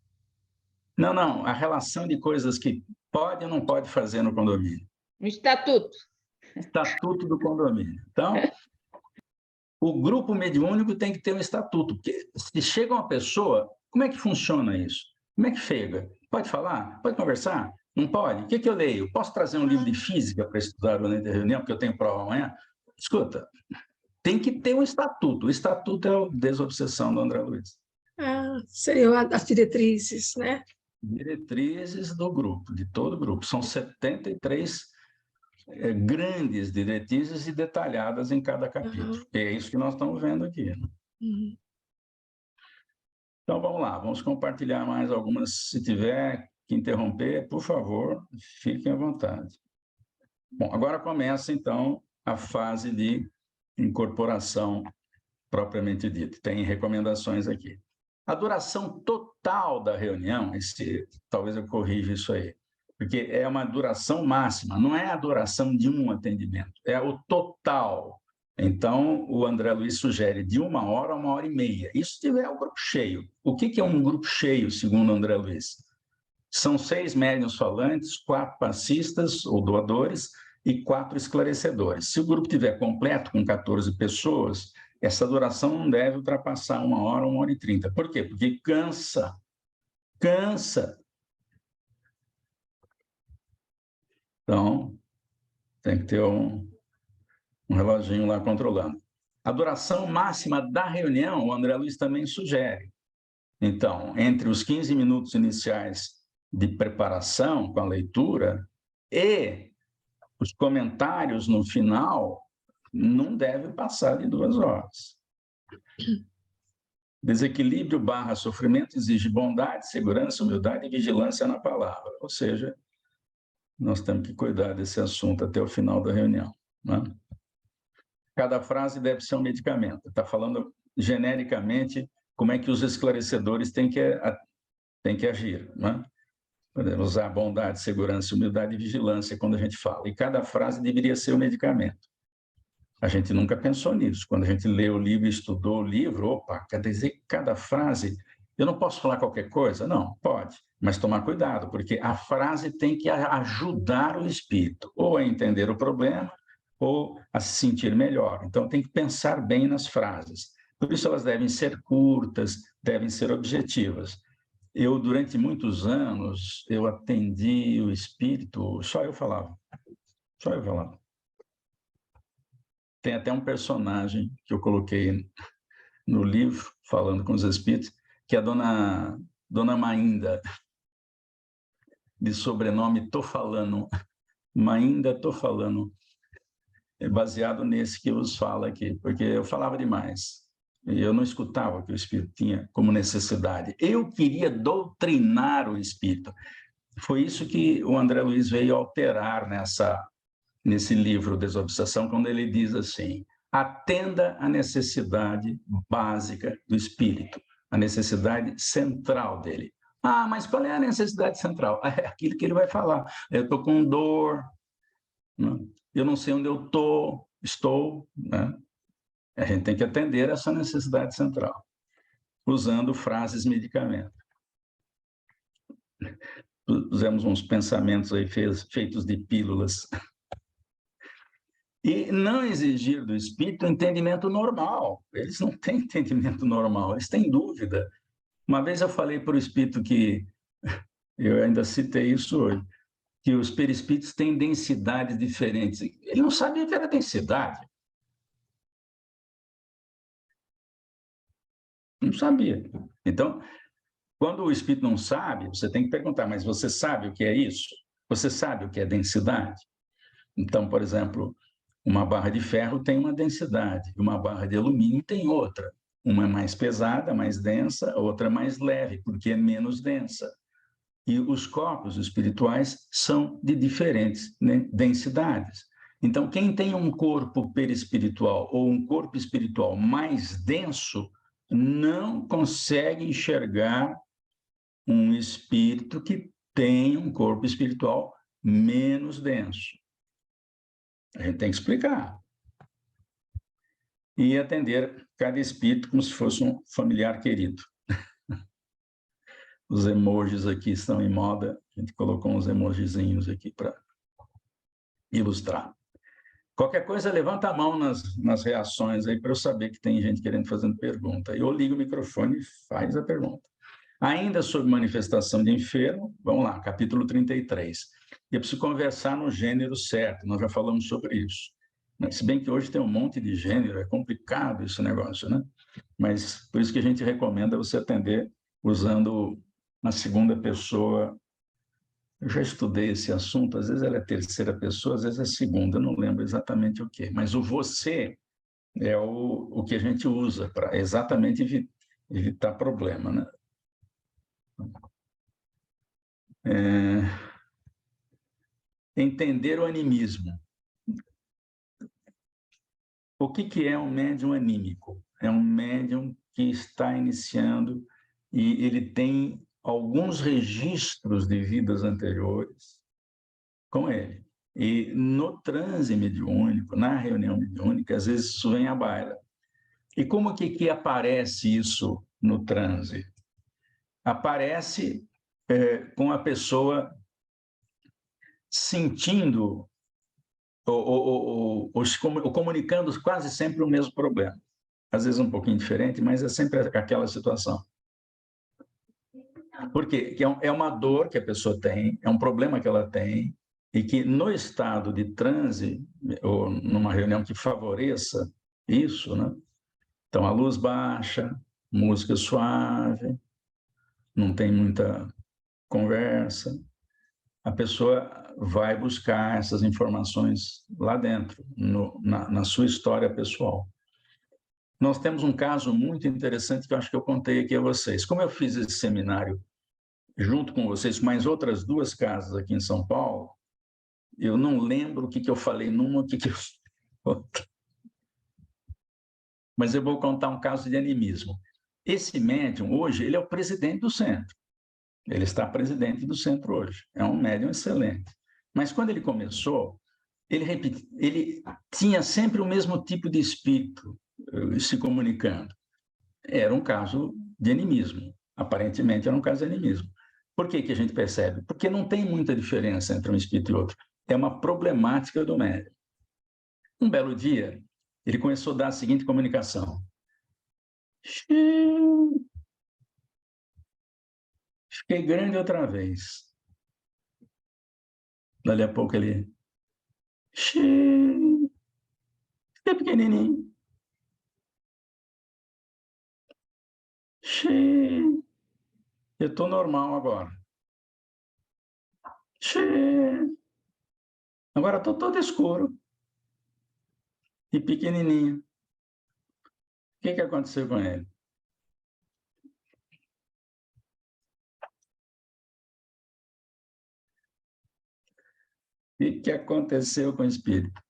Não, a relação de coisas que pode ou não pode fazer no condomínio. Um estatuto. Estatuto do condomínio. Então, o grupo mediúnico tem que ter um estatuto, porque se chega uma pessoa, como é que funciona isso? Como é que chega? Pode falar? Pode conversar? Não pode? O que eu leio? Posso trazer um livro de física para estudar durante a reunião, porque eu tenho prova amanhã? Escuta, tem que ter um estatuto. O estatuto é a desobsessão do André Luiz. Seriam as diretrizes, né? Diretrizes do grupo, de todo o grupo. São 73 grandes diretrizes e detalhadas em cada capítulo. É isso que nós estamos vendo aqui. Né? Então, vamos lá. Vamos compartilhar mais algumas. Se tiver que interromper, por favor, fiquem à vontade. Bom, agora começa, então, a fase de incorporação propriamente dita. Tem recomendações aqui. A duração total da reunião, talvez eu corrija isso aí, porque é uma duração máxima, não é a duração de um atendimento, é o total. Então, o André Luiz sugere de 1 hora a 1h30. Isso se tiver o grupo cheio. O que é um grupo cheio, segundo o André Luiz? São 6 médiuns falantes, 4 passistas ou doadores e 4 esclarecedores. Se o grupo estiver completo, com 14 pessoas, essa duração não deve ultrapassar 1 hora, 1h30. Por quê? Porque cansa. Cansa. Então, tem que ter um reloginho lá controlando. A duração máxima da reunião, o André Luiz também sugere. Então, entre os 15 minutos iniciais de preparação com a leitura e os comentários no final, não deve passar de 2 horas. Desequilíbrio / sofrimento exige bondade, segurança, humildade e vigilância na palavra. Ou seja, nós temos que cuidar desse assunto até o final da reunião. Né? Cada frase deve ser um medicamento. Está falando genericamente como é que os esclarecedores têm que agir. Né? Podemos usar bondade, segurança, humildade e vigilância quando a gente fala. E cada frase deveria ser um medicamento. A gente nunca pensou nisso. Quando a gente lê o livro e estudou o livro, opa, quer dizer que cada frase... Eu não posso falar qualquer coisa? Não, pode. Mas tomar cuidado, porque a frase tem que ajudar o espírito, ou a entender o problema, ou a se sentir melhor. Então, tem que pensar bem nas frases. Por isso, elas devem ser curtas, devem ser objetivas. Eu, durante muitos anos, eu atendi o espírito, só eu falava. Só eu falava. Tem até um personagem que eu coloquei no livro, falando com os espíritos, que é a dona Mainda, de sobrenome Tô Falando. Mainda Tô Falando. É baseado nesse que eu vos falo aqui, porque eu falava demais. E eu não escutava o que o espírito tinha como necessidade. Eu queria doutrinar o espírito. Foi isso que o André Luiz veio alterar nesse livro Desobsessão, quando ele diz assim: atenda à necessidade básica do espírito, a necessidade central dele. Ah, mas qual é a necessidade central? É aquilo que ele vai falar. Eu estou com dor, né? Eu não sei onde eu estou, né? A gente tem que atender essa necessidade central, usando frases medicamento. Pusemos uns pensamentos aí feitos de pílulas. E não exigir do espírito entendimento normal. Eles não têm entendimento normal, eles têm dúvida. Uma vez eu falei para o espírito que, eu ainda citei isso hoje, que os perispíritos têm densidades diferentes. Ele não sabia que era densidade. Não sabia. Então, quando o espírito não sabe, você tem que perguntar, mas você sabe o que é isso? Você sabe o que é densidade? Então, por exemplo, uma barra de ferro tem uma densidade, uma barra de alumínio tem outra. Uma é mais pesada, mais densa, a outra é mais leve, porque é menos densa. E os corpos espirituais são de diferentes, né, densidades. Então, quem tem um corpo perispiritual ou um corpo espiritual mais denso, não consegue enxergar um espírito que tem um corpo espiritual menos denso. A gente tem que explicar. E atender cada espírito como se fosse um familiar querido. Os emojis aqui estão em moda, a gente colocou uns emojizinhos aqui para ilustrar. Qualquer coisa, levanta a mão nas reações aí para eu saber que tem gente querendo fazer pergunta. Eu ligo o microfone e faz a pergunta. Ainda sobre manifestação de enfermo, vamos lá, capítulo 33. Eu preciso conversar no gênero certo, nós já falamos sobre isso. Se bem que hoje tem um monte de gênero, é complicado esse negócio, né? Mas por isso que a gente recomenda você atender usando a segunda pessoa. Eu já estudei esse assunto, às vezes ela é terceira pessoa, às vezes é segunda, eu não lembro exatamente o quê. Mas o você é o que a gente usa para exatamente evitar problema, né? Entender o animismo. O que é um médium anímico? É um médium que está iniciando e ele tem alguns registros de vidas anteriores com ele. E no transe mediúnico, na reunião mediúnica, às vezes isso vem à baila. E como que aparece isso no transe? Aparece com a pessoa sentindo ou comunicando quase sempre o mesmo problema. Às vezes um pouquinho diferente, mas é sempre aquela situação. Por quê? Que é uma dor que a pessoa tem, é um problema que ela tem, e que no estado de transe, ou numa reunião que favoreça isso, né? Então, a luz baixa, música suave, não tem muita conversa, a pessoa vai buscar essas informações lá dentro, na sua história pessoal. Nós temos um caso muito interessante que eu acho que eu contei aqui a vocês. Como eu fiz esse seminário junto com vocês, mais outras 2 casas aqui em São Paulo, eu não lembro o que eu falei numa, o que eu outra. Mas eu vou contar um caso de animismo. Esse médium, hoje, ele é o presidente do centro. Ele está presidente do centro hoje. É um médium excelente. Mas quando ele começou, ele tinha sempre o mesmo tipo de espírito se comunicando. Era um caso de animismo. Aparentemente, era um caso de animismo. Por que a gente percebe? Porque não tem muita diferença entre um espírito e outro. É uma problemática do médium. Um belo dia, ele começou a dar a seguinte comunicação. Fiquei grande outra vez. Dali a pouco ele... Fiquei pequenininho. Eu estou normal agora. Agora estou todo escuro e pequenininho. O que aconteceu com ele? O que aconteceu com o espírito?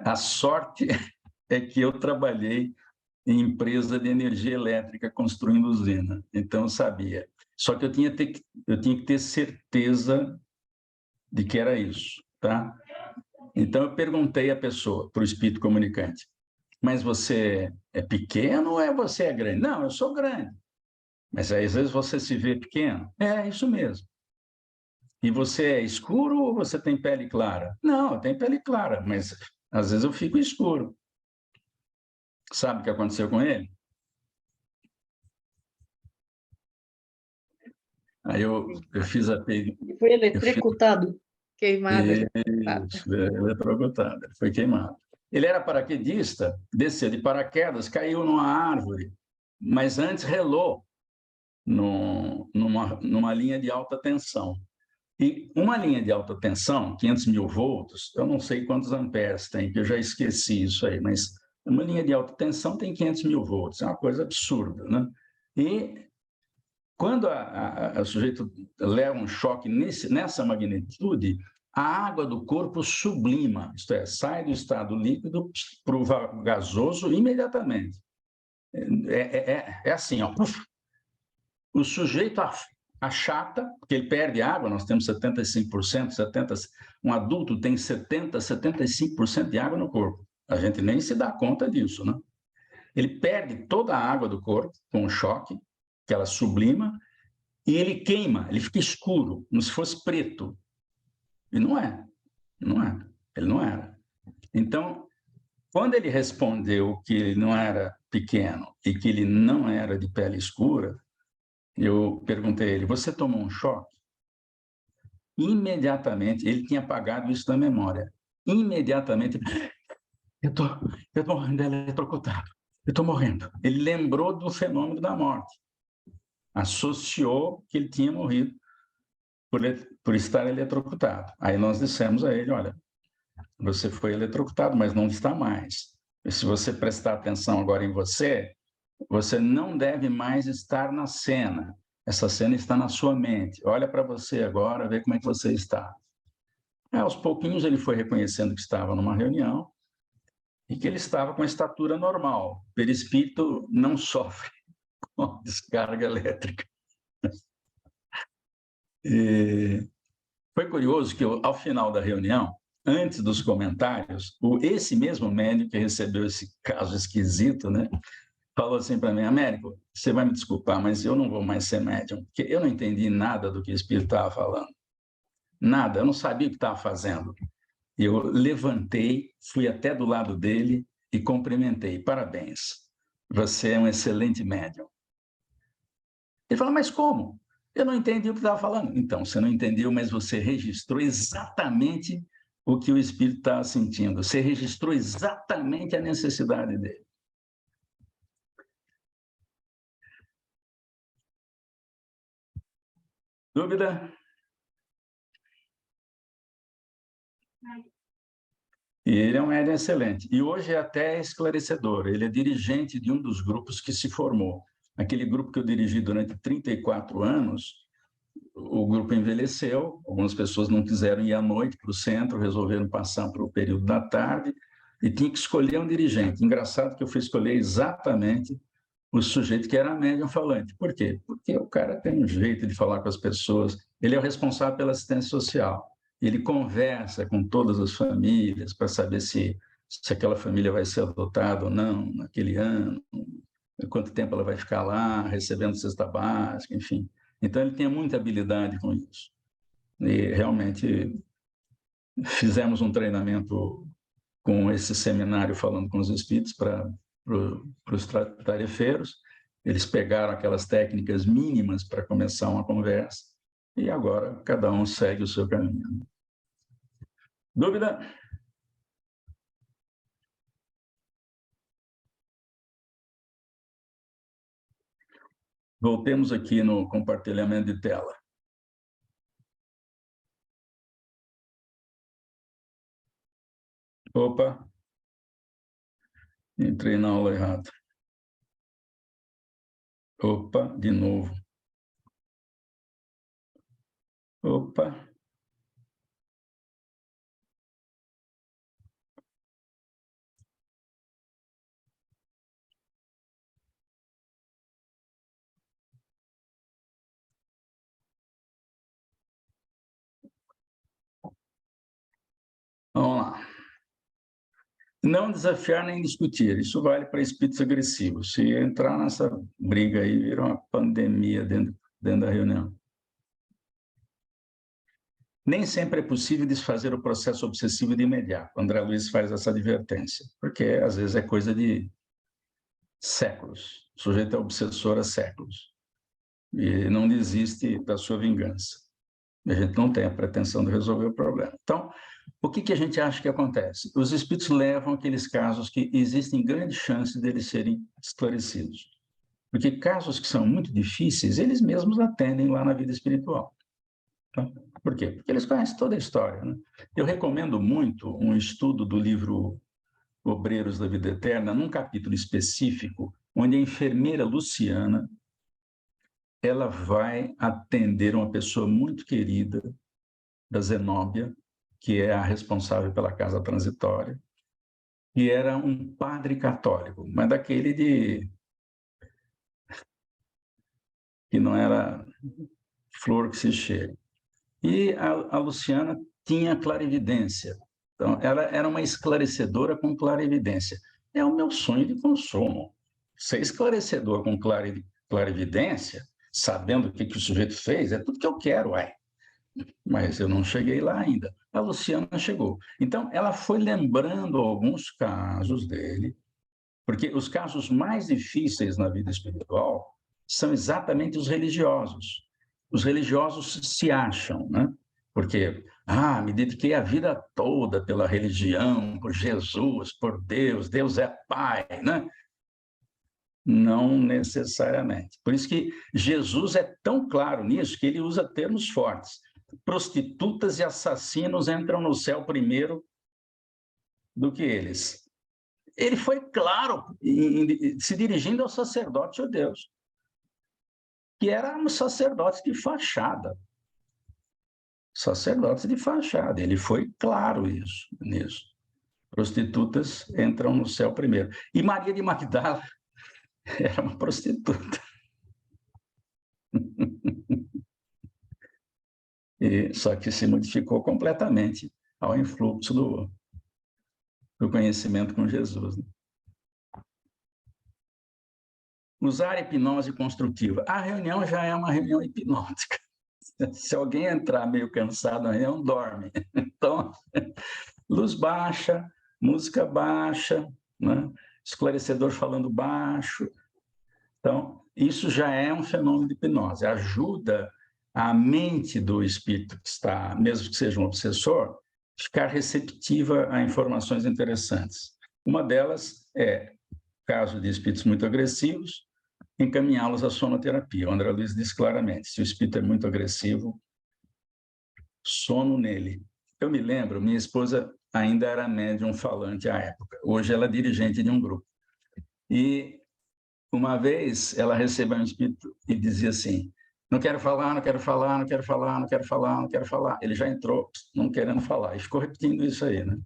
A sorte é que eu trabalhei em empresa de energia elétrica construindo usina, então eu sabia. Só que eu tinha que ter certeza de que era isso, tá? Então eu perguntei à pessoa, para o espírito comunicante, mas você é pequeno ou você é grande? Não, eu sou grande. Mas às vezes você se vê pequeno? É, isso mesmo. E você é escuro ou você tem pele clara? Não, eu tenho pele clara, mas às vezes eu fico escuro. Sabe o que aconteceu com ele? Aí eu fiz a pergunta. Foi eletrocutado. Queimado. Isso, eletrocutado, ele foi queimado. Ele era paraquedista, desceu de paraquedas, caiu numa árvore, mas antes relou numa linha de alta tensão. E uma linha de alta tensão, 500 mil volts, eu não sei quantos amperes tem, que eu já esqueci isso aí, mas uma linha de alta tensão tem 500 mil volts, é uma coisa absurda, né? E quando o sujeito leva um choque nessa magnitude, a água do corpo sublima, isto é, sai do estado líquido para o gasoso imediatamente. É assim, ó. O sujeito achata, porque ele perde água, nós temos 75%, um adulto tem 75% de água no corpo. A gente nem se dá conta disso, né? Ele perde toda a água do corpo com o choque, que ela sublima, e ele queima, ele fica escuro, como se fosse preto. E não é, ele não era. Então, Quando ele respondeu que ele não era pequeno e que ele não era de pele escura, eu perguntei a ele, você tomou um choque? Imediatamente, ele tinha apagado isso da memória. Imediatamente, eu tô morrendo de eletrocutado, eu estou morrendo. Ele lembrou do fenômeno da morte, associou que ele tinha morrido por estar eletrocutado. Aí nós dissemos a ele, olha, você foi eletrocutado, mas não está mais. E se você prestar atenção agora em você, você não deve mais estar na cena. Essa cena está na sua mente. Olha para você agora, vê como é que você está. Aos pouquinhos ele foi reconhecendo que estava numa reunião e que ele estava com a estatura normal. O perispírito não sofre com descarga elétrica. E foi curioso que, ao final da reunião, antes dos comentários, esse mesmo médico que recebeu esse caso esquisito, né, falou assim para mim, Américo, você vai me desculpar, mas eu não vou mais ser médium, porque eu não entendi nada do que o espírito estava falando. Nada, eu não sabia o que estava fazendo. Eu levantei, fui até do lado dele e cumprimentei. Parabéns, você é um excelente médium. Ele falou, mas como? Eu não entendi o que estava falando. Então, você não entendeu, mas você registrou exatamente o que o espírito estava sentindo. Você registrou exatamente a necessidade dele. Dúvida? E ele é um médium excelente. E hoje é até esclarecedor. Ele é dirigente de um dos grupos que se formou. Aquele grupo que eu dirigi durante 34 anos, o grupo envelheceu, algumas pessoas não quiseram ir à noite para o centro, resolveram passar para o período da tarde, e tinha que escolher um dirigente. Engraçado que eu fui escolher exatamente o sujeito que era médium falante. Por quê? Porque o cara tem um jeito de falar com as pessoas, ele é o responsável pela assistência social. Ele conversa com todas as famílias para saber se aquela família vai ser adotada ou não naquele ano, quanto tempo ela vai ficar lá, recebendo cesta básica, enfim. Então, ele tinha muita habilidade com isso. E, realmente, fizemos um treinamento com esse seminário falando com os espíritos para os tarefeiros. Eles pegaram aquelas técnicas mínimas para começar uma conversa e agora cada um segue o seu caminho. Dúvida? Voltemos aqui no compartilhamento de tela. Opa! Entrei na aula errada. Opa, de novo. Opa! Vamos lá. Não desafiar nem discutir. Isso vale para espíritos agressivos. Se entrar nessa briga aí, vira uma pandemia dentro da reunião. Nem sempre é possível desfazer o processo obsessivo de imediato. O André Luiz faz essa advertência, porque às vezes é coisa de séculos. O sujeito é obsessor há séculos e não desiste da sua vingança. A gente não tem a pretensão de resolver o problema. Então, o que a gente acha que acontece? Os espíritos levam aqueles casos que existem grandes chances deles serem esclarecidos. Porque casos que são muito difíceis, eles mesmos atendem lá na vida espiritual. Tá? Por quê? Porque eles conhecem toda a história. Né? Eu recomendo muito um estudo do livro Obreiros da Vida Eterna, num capítulo específico, onde a enfermeira Luciana ela vai atender uma pessoa muito querida da Zenóbia, que é a responsável pela casa transitória, e era um padre católico, mas daquele que não era flor que se cheira. E a Luciana tinha clarividência. Então, ela era uma esclarecedora com clarividência. É o meu sonho de consumo. Ser esclarecedor com clarividência, sabendo o que o sujeito fez, é tudo que eu quero, uai. mas eu não cheguei lá ainda. A Luciana chegou. Então, ela foi lembrando alguns casos dele, porque os casos mais difíceis na vida espiritual são exatamente os religiosos. Os religiosos se acham, né? Porque, me dediquei a vida toda pela religião, por Jesus, por Deus, Deus é Pai, né? Não necessariamente. Por isso que Jesus é tão claro nisso que ele usa termos fortes. Prostitutas e assassinos entram no céu primeiro do que eles. Ele foi claro se dirigindo aos sacerdotes judeus, que eram sacerdotes de fachada. Sacerdotes de fachada. Ele foi claro nisso. Prostitutas entram no céu primeiro. E Maria de Magdala era uma prostituta. Só que se modificou completamente ao influxo do conhecimento com Jesus. Né? Usar hipnose construtiva. A reunião já é uma reunião hipnótica. Se alguém entrar meio cansado na reunião, dorme. Então, luz baixa, música baixa, né? Esclarecedor falando baixo. Então, isso já é um fenômeno de hipnose. Ajuda a mente do espírito que está, mesmo que seja um obsessor, ficar receptiva a informações interessantes. Uma delas é, caso de espíritos muito agressivos, encaminhá-los à sonoterapia. O André Luiz diz claramente, se o espírito é muito agressivo, sono nele. Eu me lembro, minha esposa ainda era médium falante à época. Hoje ela é dirigente de um grupo. E uma vez ela recebeu um espírito e dizia assim, não quero falar, não quero falar, não quero falar, não quero falar, não quero falar. Ele já entrou não querendo falar. E ficou repetindo isso aí, né?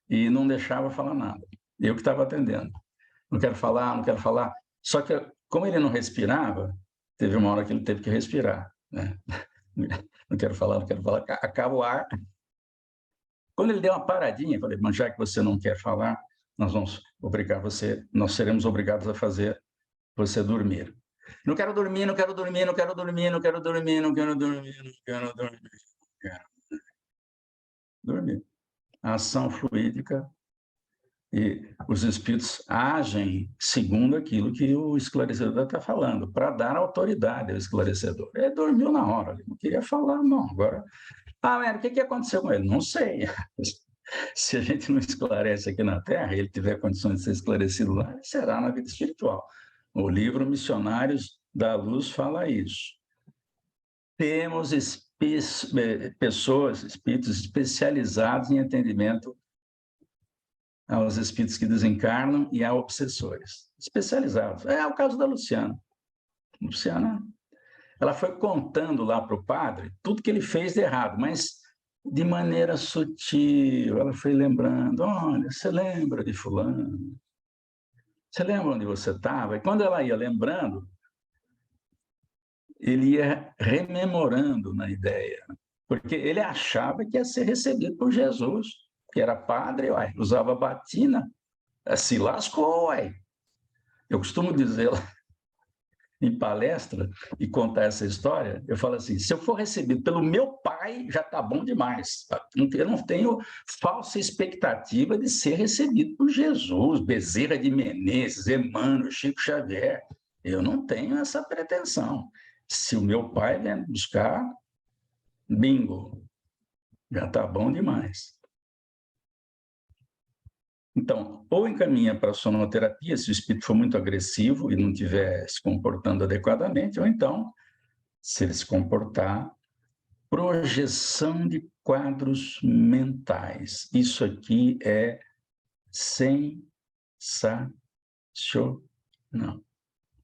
E não deixava falar nada. Eu que estava atendendo. Não quero falar, não quero falar. Só que, como ele não respirava, teve uma hora que ele teve que respirar, né? Não quero falar, não quero falar. Acaba o ar. Quando ele deu uma paradinha, eu falei, mas já que você não quer falar, nós vamos obrigar você, nós seremos obrigados a fazer você dormir. Não quero dormir, não quero dormir, não quero dormir, não quero dormir, não quero dormir, não quero dormir, não quero dormir. A ação fluídica e os espíritos agem segundo aquilo que o esclarecedor está falando, para dar autoridade ao esclarecedor. Ele dormiu na hora, ele não queria falar, não. Agora, o que aconteceu com ele? Não sei. Se a gente não esclarece aqui na Terra, ele tiver condições de ser esclarecido lá, ele será na vida espiritual. O livro Missionários da Luz fala isso. Temos pessoas, espíritos especializados em atendimento aos espíritos que desencarnam e a obsessores. Especializados. É o caso da Luciana. Luciana, ela foi contando lá para o padre tudo que ele fez de errado, mas de maneira sutil. Ela foi lembrando, olha, você lembra de fulano? Você lembra onde você estava? E quando ela ia lembrando, ele ia rememorando na ideia, porque ele achava que ia ser recebido por Jesus, que era padre, usava batina, se lascou, Eu costumo dizer lá em palestra e contar essa história, eu falo assim, se eu for recebido pelo meu pai, já está bom demais. Eu não tenho falsa expectativa de ser recebido por Jesus, Bezerra de Menezes, Emmanuel, Chico Xavier. Eu não tenho essa pretensão. Se o meu pai vem buscar, bingo, já está bom demais. Então, ou encaminha para a sonoterapia, se o espírito for muito agressivo e não estiver se comportando adequadamente, ou então, se ele se comportar, projeção de quadros mentais. Isso aqui é sensacional.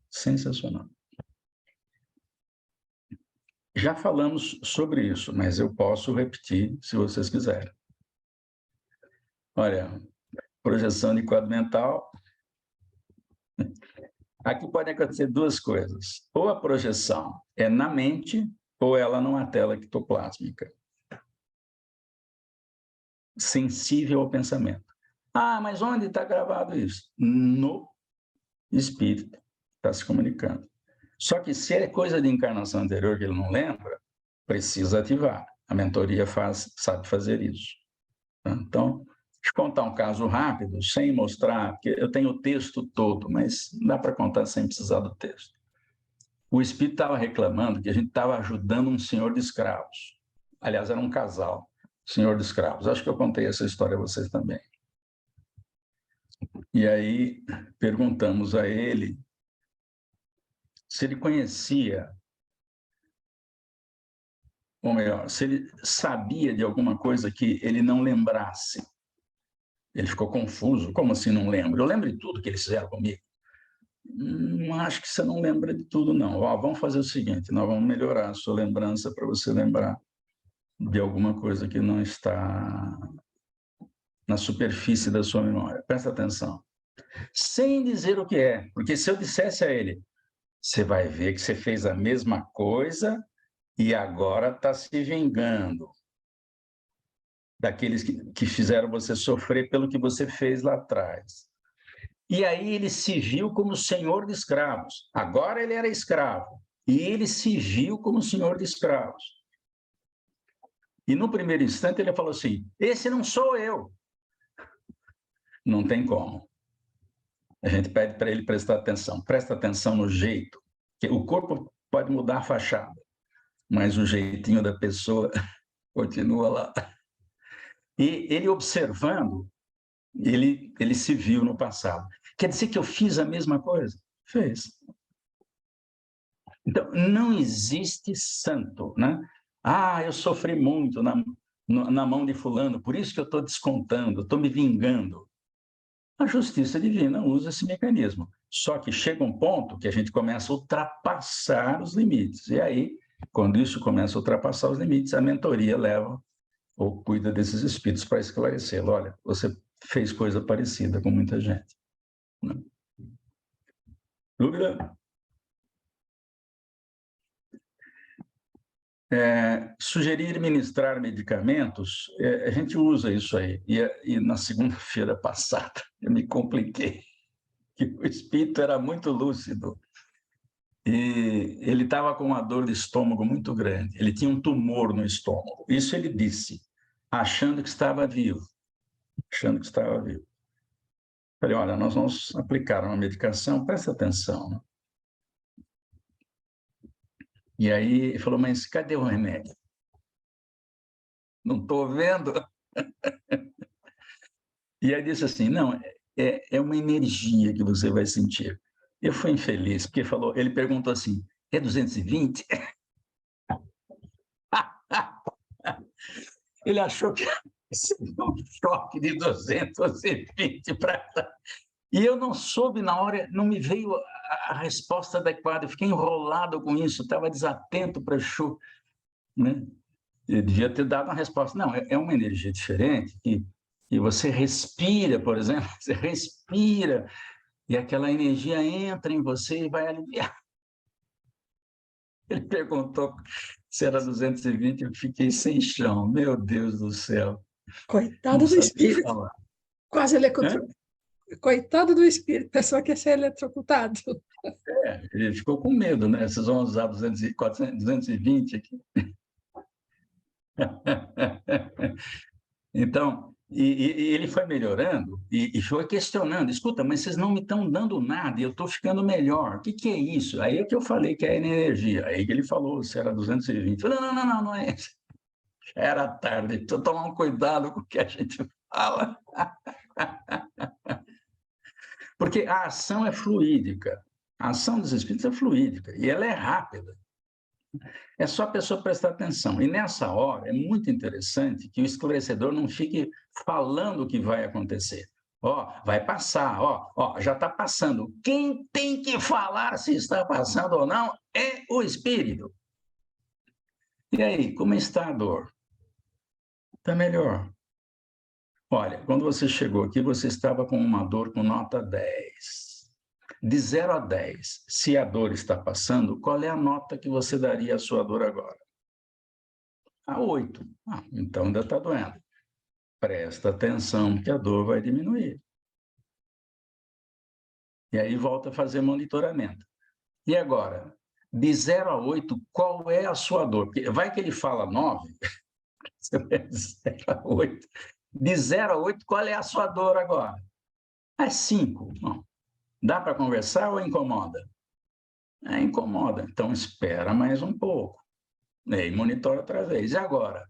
Sensacional. Já falamos sobre isso, mas eu posso repetir se vocês quiserem. Olha, projeção de quadro mental. Aqui podem acontecer duas coisas. Ou a projeção é na mente, ou ela numa tela ectoplásmica. Sensível ao pensamento. Mas onde está gravado isso? No espírito. Está se comunicando. Só que se é coisa de encarnação anterior que ele não lembra, precisa ativar. A mentoria sabe fazer isso. Tá? Então, deixa eu contar um caso rápido, sem mostrar, porque eu tenho o texto todo, mas dá para contar sem precisar do texto. O espírito estava reclamando que a gente estava ajudando um senhor de escravos. Aliás, era um casal, senhor de escravos. Acho que eu contei essa história a vocês também. E aí perguntamos a ele se ele conhecia, ou melhor, se ele sabia de alguma coisa que ele não lembrasse. Ele ficou confuso. Como assim não lembro? Eu lembro de tudo que eles fizeram comigo. Acho que você não lembra de tudo, não. Vamos fazer o seguinte, nós vamos melhorar a sua lembrança para você lembrar de alguma coisa que não está na superfície da sua memória. Presta atenção. Sem dizer o que é, porque se eu dissesse a ele, você vai ver que você fez a mesma coisa e agora está se vingando daqueles que fizeram você sofrer pelo que você fez lá atrás. E aí ele se viu como senhor de escravos. Agora ele era escravo. E ele se viu como senhor de escravos. E no primeiro instante ele falou assim, esse não sou eu. Não tem como. A gente pede para ele prestar atenção. Presta atenção no jeito. O corpo pode mudar a fachada, mas o jeitinho da pessoa continua lá. E ele observando, ele se viu no passado. Quer dizer que eu fiz a mesma coisa? Fez. Então, não existe santo, né? Eu sofri muito na mão de fulano, por isso que eu estou descontando, estou me vingando. A justiça divina usa esse mecanismo. Só que chega um ponto que a gente começa a ultrapassar os limites. E aí, quando isso começa a ultrapassar os limites, a mentoria leva ou cuida desses espíritos para esclarecê-lo. Olha, você fez coisa parecida com muita gente. Dúvida? Sugerir ministrar medicamentos, a gente usa isso aí. E na segunda-feira passada, eu me compliquei, que o espírito era muito lúcido. E ele estava com uma dor de estômago muito grande. Ele tinha um tumor no estômago. Isso ele disse, achando que estava vivo. Achando que estava vivo. Falei, olha, nós vamos aplicar uma medicação, presta atenção, né? E aí ele falou, mas cadê o remédio? Não estou vendo. E aí disse assim, não, é uma energia que você vai sentir. Eu fui infeliz, porque ele perguntou assim, é 220? Ele achou que seria um choque de 220 para... E eu não soube na hora, não me veio a resposta adequada, eu fiquei enrolado com isso, estava desatento para Exu, né? Eu devia ter dado uma resposta. Não, é uma energia diferente, e você respira, por exemplo, você respira, e aquela energia entra em você e vai aliviar. Ele perguntou se era 220, eu fiquei sem chão, meu Deus do céu. Coitado do espírito, falar. Quase eletrocutado. Coitado do espírito, a pessoa quer ser eletrocutado. Ele ficou com medo, né? Vocês vão usar 220 aqui. Então, e ele foi melhorando e foi questionando, escuta, mas vocês não me estão dando nada e eu estou ficando melhor, o que é isso? Aí é que eu falei que é energia, aí que ele falou se era 220. Eu falei, não é isso. Já era tarde, precisa tomar um cuidado com o que a gente fala. Porque a ação é fluídica, a ação dos espíritos é fluídica e ela é rápida. É só a pessoa prestar atenção. E nessa hora é muito interessante que o esclarecedor não fique falando o que vai acontecer. Vai passar, já está passando. Quem tem que falar se está passando ou não é o espírito. E aí, como está a dor? Está melhor. Olha, quando você chegou aqui, você estava com uma dor com nota 10. De 0 a 10, se a dor está passando, qual é a nota que você daria à sua dor agora? A 8. Então ainda está doendo. Presta atenção que a dor vai diminuir. E aí volta a fazer monitoramento. E agora, de 0 a 8, qual é a sua dor? Porque vai que ele fala 9, Você vai de 0 a 8. De 0 a 8, qual é a sua dor agora? É 5. Bom, dá para conversar ou incomoda? Incomoda. Então, espera mais um pouco. E monitora outra vez. E agora?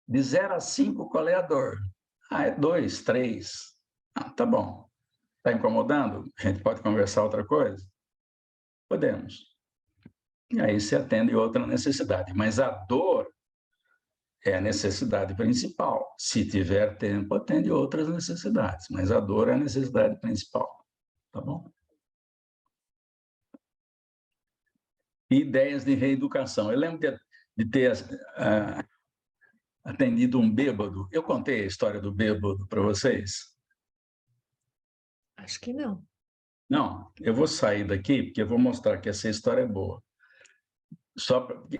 De 0 a 5, qual é a dor? É 2, 3. Tá bom. Está incomodando? A gente pode conversar outra coisa? Podemos. E aí se atende outra necessidade. Mas a dor é a necessidade principal. Se tiver tempo, atende outras necessidades. Mas a dor é a necessidade principal. Tá bom? Ideias de reeducação. Eu lembro de ter atendido um bêbado. Eu contei a história do bêbado para vocês? Acho que não. Não, eu vou sair daqui porque eu vou mostrar que essa história é boa.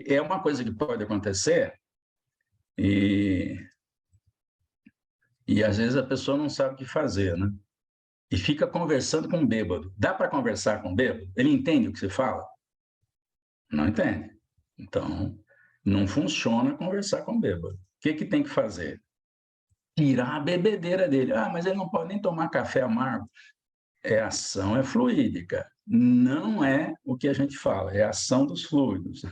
É uma coisa que pode acontecer e às vezes a pessoa não sabe o que fazer, né? E fica conversando com o bêbado. Dá para conversar com o bêbado? Ele entende o que você fala? Não entende. Então, não funciona conversar com o bêbado. O que tem que fazer? Tirar a bebedeira dele. Mas ele não pode nem tomar café amargo. A ação é fluídica. Não é o que a gente fala, é a ação dos fluidos.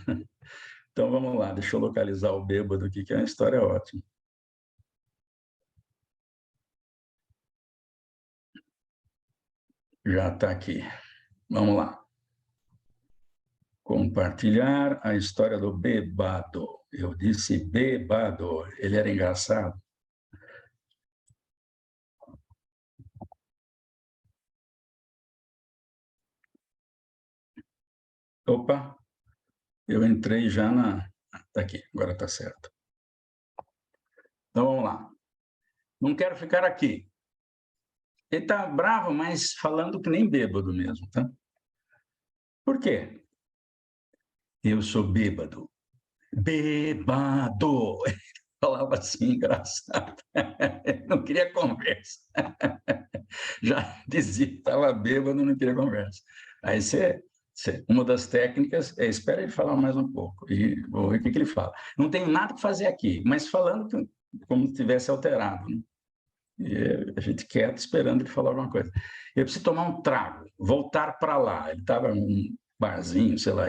Então, vamos lá, deixa eu localizar o bêbado aqui, que é uma história ótima. Já está aqui. Vamos lá. Compartilhar a história do bêbado. Eu disse bêbado. Ele era engraçado. Opa, eu entrei já na... Está aqui, agora está certo. Então, vamos lá. Não quero ficar aqui. Ele está bravo, mas falando que nem bêbado mesmo, tá? Por quê? Eu sou bêbado. Bêbado! Falava assim, engraçado. Não queria conversa. Já dizia, estava bêbado, não queria conversa. Aí uma das técnicas é espera ele falar mais um pouco e vou ver o que ele fala. Não tenho nada que fazer aqui, mas falando como se tivesse alterado, né? E a gente quieto, esperando ele falar alguma coisa. Eu preciso tomar um trago, voltar para lá. Ele estava num barzinho, sei lá,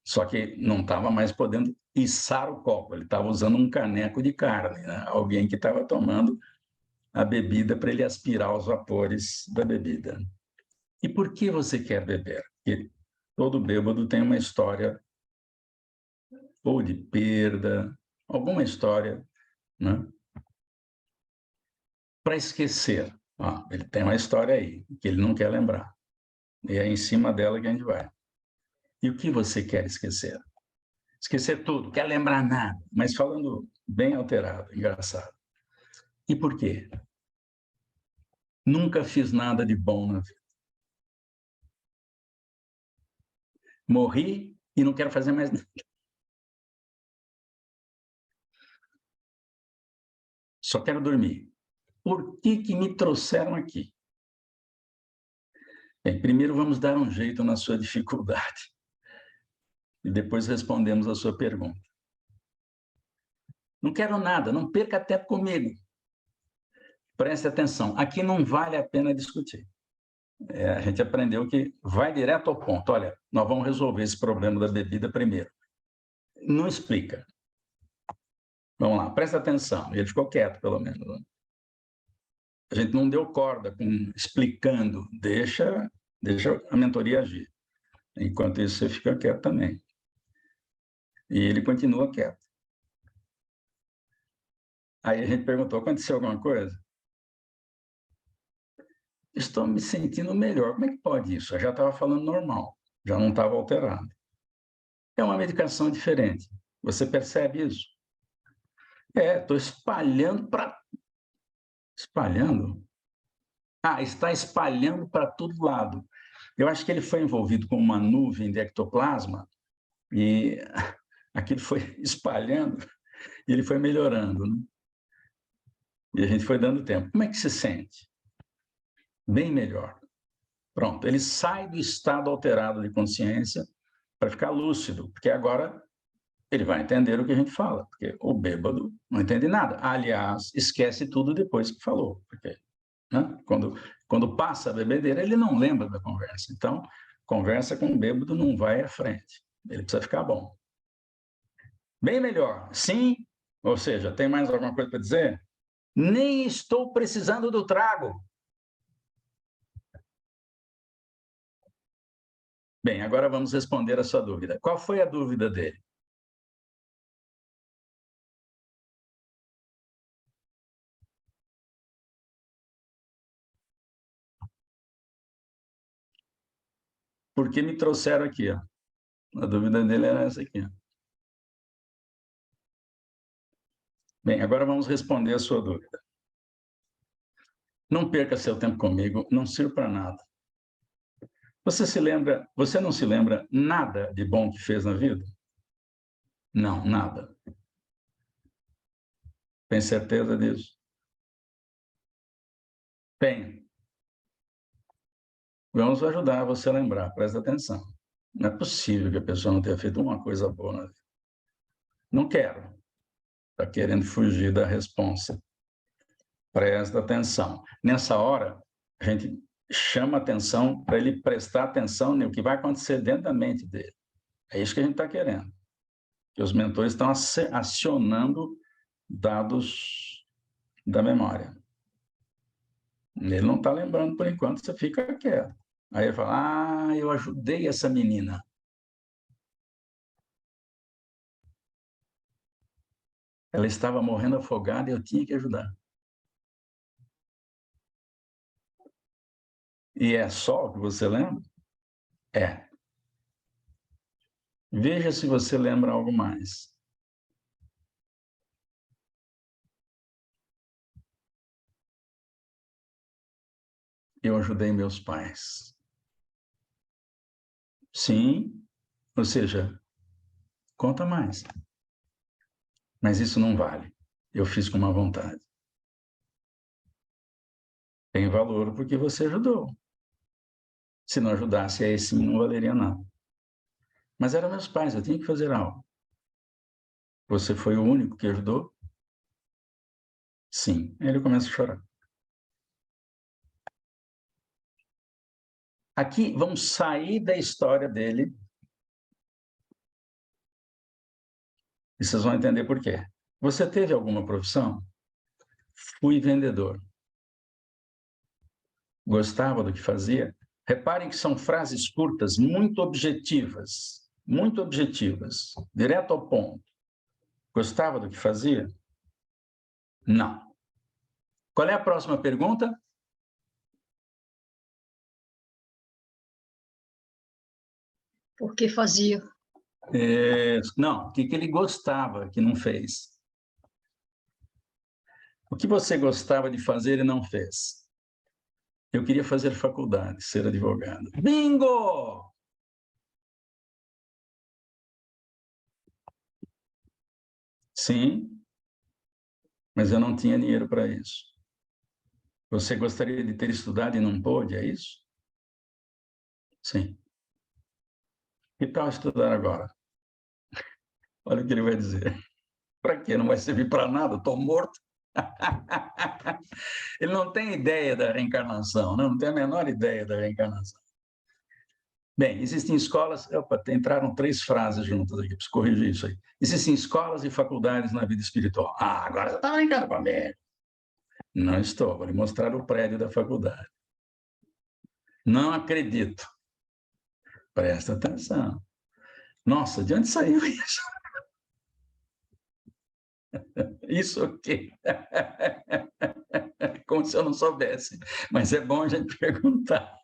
só que não estava mais podendo içar o copo, ele estava usando um caneco de carne, né? Alguém que estava tomando a bebida para ele aspirar os vapores da bebida. E por que você quer beber? Porque todo bêbado tem uma história ou de perda, alguma história, né? Para esquecer. Ele tem uma história aí, que ele não quer lembrar. E é em cima dela que a gente vai. E o que você quer esquecer? Esquecer tudo, quer lembrar nada, mas falando bem alterado, engraçado. E por quê? Nunca fiz nada de bom na vida. Morri e não quero fazer mais nada. Só quero dormir. Por que me trouxeram aqui? Bem, primeiro vamos dar um jeito na sua dificuldade. E depois respondemos a sua pergunta. Não quero nada, não perca tempo comigo. Preste atenção, aqui não vale a pena discutir. A gente aprendeu que vai direto ao ponto. Olha, nós vamos resolver esse problema da bebida primeiro. Não explica. Vamos lá, presta atenção. Ele ficou quieto, pelo menos. A gente não deu corda explicando. Deixa a mentoria agir. Enquanto isso, você fica quieto também. E ele continua quieto. Aí a gente perguntou, aconteceu alguma coisa? Estou me sentindo melhor. Como é que pode isso? Eu já estava falando normal, já não estava alterado. É uma medicação diferente. Você percebe isso? Estou espalhando para... Espalhando? Está espalhando para todo lado. Eu acho que ele foi envolvido com uma nuvem de ectoplasma e aquilo foi espalhando e ele foi melhorando, né? E a gente foi dando tempo. Como é que se sente? Bem melhor. Pronto, ele sai do estado alterado de consciência para ficar lúcido, porque agora ele vai entender o que a gente fala, porque o bêbado não entende nada. Aliás, esquece tudo depois que falou, porque, né? Quando passa a bebedeira, ele não lembra da conversa. Então, conversa com o bêbado não vai à frente. Ele precisa ficar bom. Bem melhor, sim, ou seja, tem mais alguma coisa para dizer? Nem estou precisando do trago. Bem, agora vamos responder a sua dúvida. Qual foi a dúvida dele? Por que me trouxeram aqui? Ó? A dúvida dele era essa aqui. Ó. Bem, agora vamos responder a sua dúvida. Não perca seu tempo comigo, não sirvo para nada. Você não se lembra nada de bom que fez na vida? Não, nada. Tem certeza disso? Tem. Vamos ajudar você a lembrar, presta atenção. Não é possível que a pessoa não tenha feito uma coisa boa na vida. Não quero. Está querendo fugir da responsa. Presta atenção. Nessa hora, a gente chama atenção para ele prestar atenção no que vai acontecer dentro da mente dele. É isso que a gente está querendo. Que os mentores estão acionando dados da memória. Ele não está lembrando por enquanto, você fica quieto. Aí ele fala, eu ajudei essa menina. Ela estava morrendo afogada e eu tinha que ajudar. E é só o que você lembra? É. Veja se você lembra algo mais. Eu ajudei meus pais. Sim, ou seja, conta mais. Mas isso não vale. Eu fiz com má vontade. Tem valor porque você ajudou. Se não ajudasse, aí sim não valeria nada. Mas eram meus pais, eu tinha que fazer algo. Você foi o único que ajudou? Sim. Aí ele começa a chorar. Aqui, vamos sair da história dele. E vocês vão entender por quê. Você teve alguma profissão? Fui vendedor. Gostava do que fazia? Reparem que são frases curtas, muito objetivas, direto ao ponto. Gostava do que fazia? Não. Qual é a próxima pergunta? Por que fazia? Não, o que ele gostava que não fez? O que você gostava de fazer e não fez? Eu queria fazer faculdade, ser advogado. Bingo! Sim, mas eu não tinha dinheiro para isso. Você gostaria de ter estudado e não pôde, é isso? Sim. Que tal estudar agora? Olha o que ele vai dizer. Para quê? Não vai servir para nada? Estou morto. Ele não tem ideia da reencarnação, não tem a menor ideia da reencarnação. Bem, existem escolas... Opa, entraram 3 frases juntas aqui, preciso corrigir isso aí. Existem escolas e faculdades na vida espiritual. Agora você está brincando comigo. Não estou, vou lhe mostrar o prédio da faculdade. Não acredito. Presta atenção. Nossa, de onde saiu isso? Isso o quê? Como se eu não soubesse. Mas é bom a gente perguntar.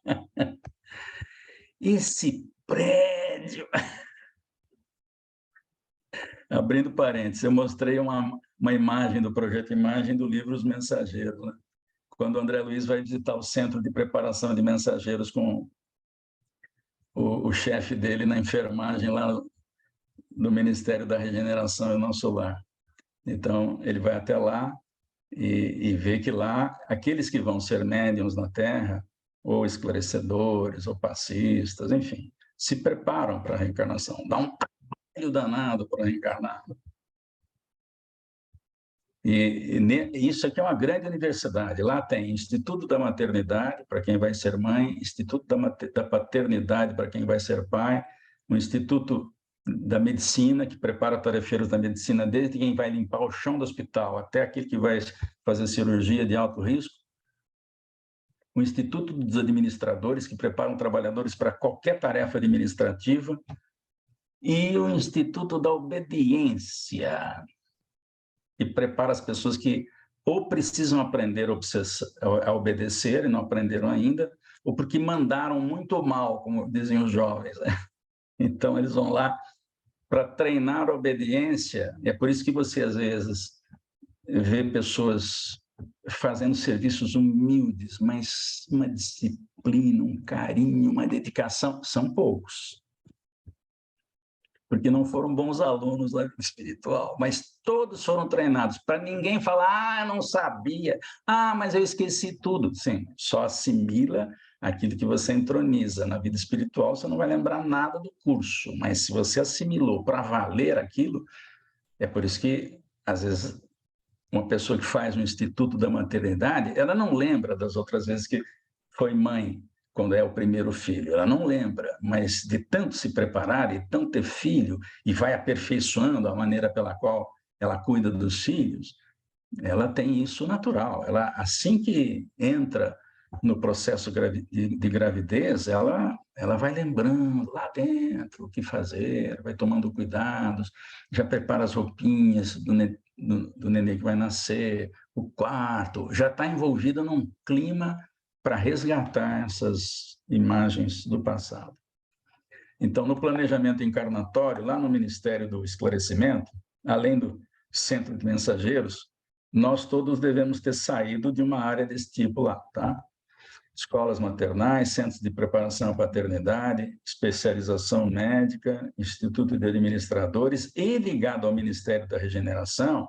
Esse prédio... Abrindo parênteses, eu mostrei uma imagem do projeto Imagem do livro Os Mensageiros, né? Quando o André Luiz vai visitar o Centro de Preparação de Mensageiros com o chefe dele na enfermagem lá no Ministério da Regeneração e Nosso Lar. Então, ele vai até lá e vê que lá, aqueles que vão ser médiuns na Terra, ou esclarecedores, ou passistas, enfim, se preparam para a reencarnação. Dá um trabalho danado para reencarnar. E isso aqui é uma grande universidade. Lá tem Instituto da Maternidade, para quem vai ser mãe, Instituto da Paternidade, para quem vai ser pai, o Instituto da Medicina, que prepara tarefeiros da medicina, desde quem vai limpar o chão do hospital até aquele que vai fazer cirurgia de alto risco, o Instituto dos Administradores, que preparam trabalhadores para qualquer tarefa administrativa, e o Instituto da Obediência, que prepara as pessoas que ou precisam aprender a obedecer e não aprenderam ainda, ou porque mandaram muito mal, como dizem os jovens, né? Então, eles vão lá para treinar a obediência. É por isso que você, às vezes, vê pessoas fazendo serviços humildes, mas uma disciplina, um carinho, uma dedicação, são poucos. Porque não foram bons alunos da vida espiritual, mas todos foram treinados, para ninguém falar, não sabia, mas eu esqueci tudo. Sim, só assimila aquilo que você entroniza. Na vida espiritual, você não vai lembrar nada do curso, mas se você assimilou para valer aquilo, é por isso que, às vezes, uma pessoa que faz um Instituto da Maternidade, ela não lembra das outras vezes que foi mãe, quando é o primeiro filho, ela não lembra, mas de tanto se preparar e tanto ter filho, e vai aperfeiçoando a maneira pela qual ela cuida dos filhos, ela tem isso natural. Ela, assim que entra no processo de gravidez, ela vai lembrando lá dentro o que fazer, vai tomando cuidados, já prepara as roupinhas do nenê que vai nascer, o quarto, já está envolvida num clima para resgatar essas imagens do passado. Então, no planejamento encarnatório, lá no Ministério do Esclarecimento, além do Centro de Mensageiros, nós todos devemos ter saído de uma área desse tipo lá, tá? Escolas maternais, centros de preparação à paternidade, especialização médica, Instituto de Administradores e, ligado ao Ministério da Regeneração,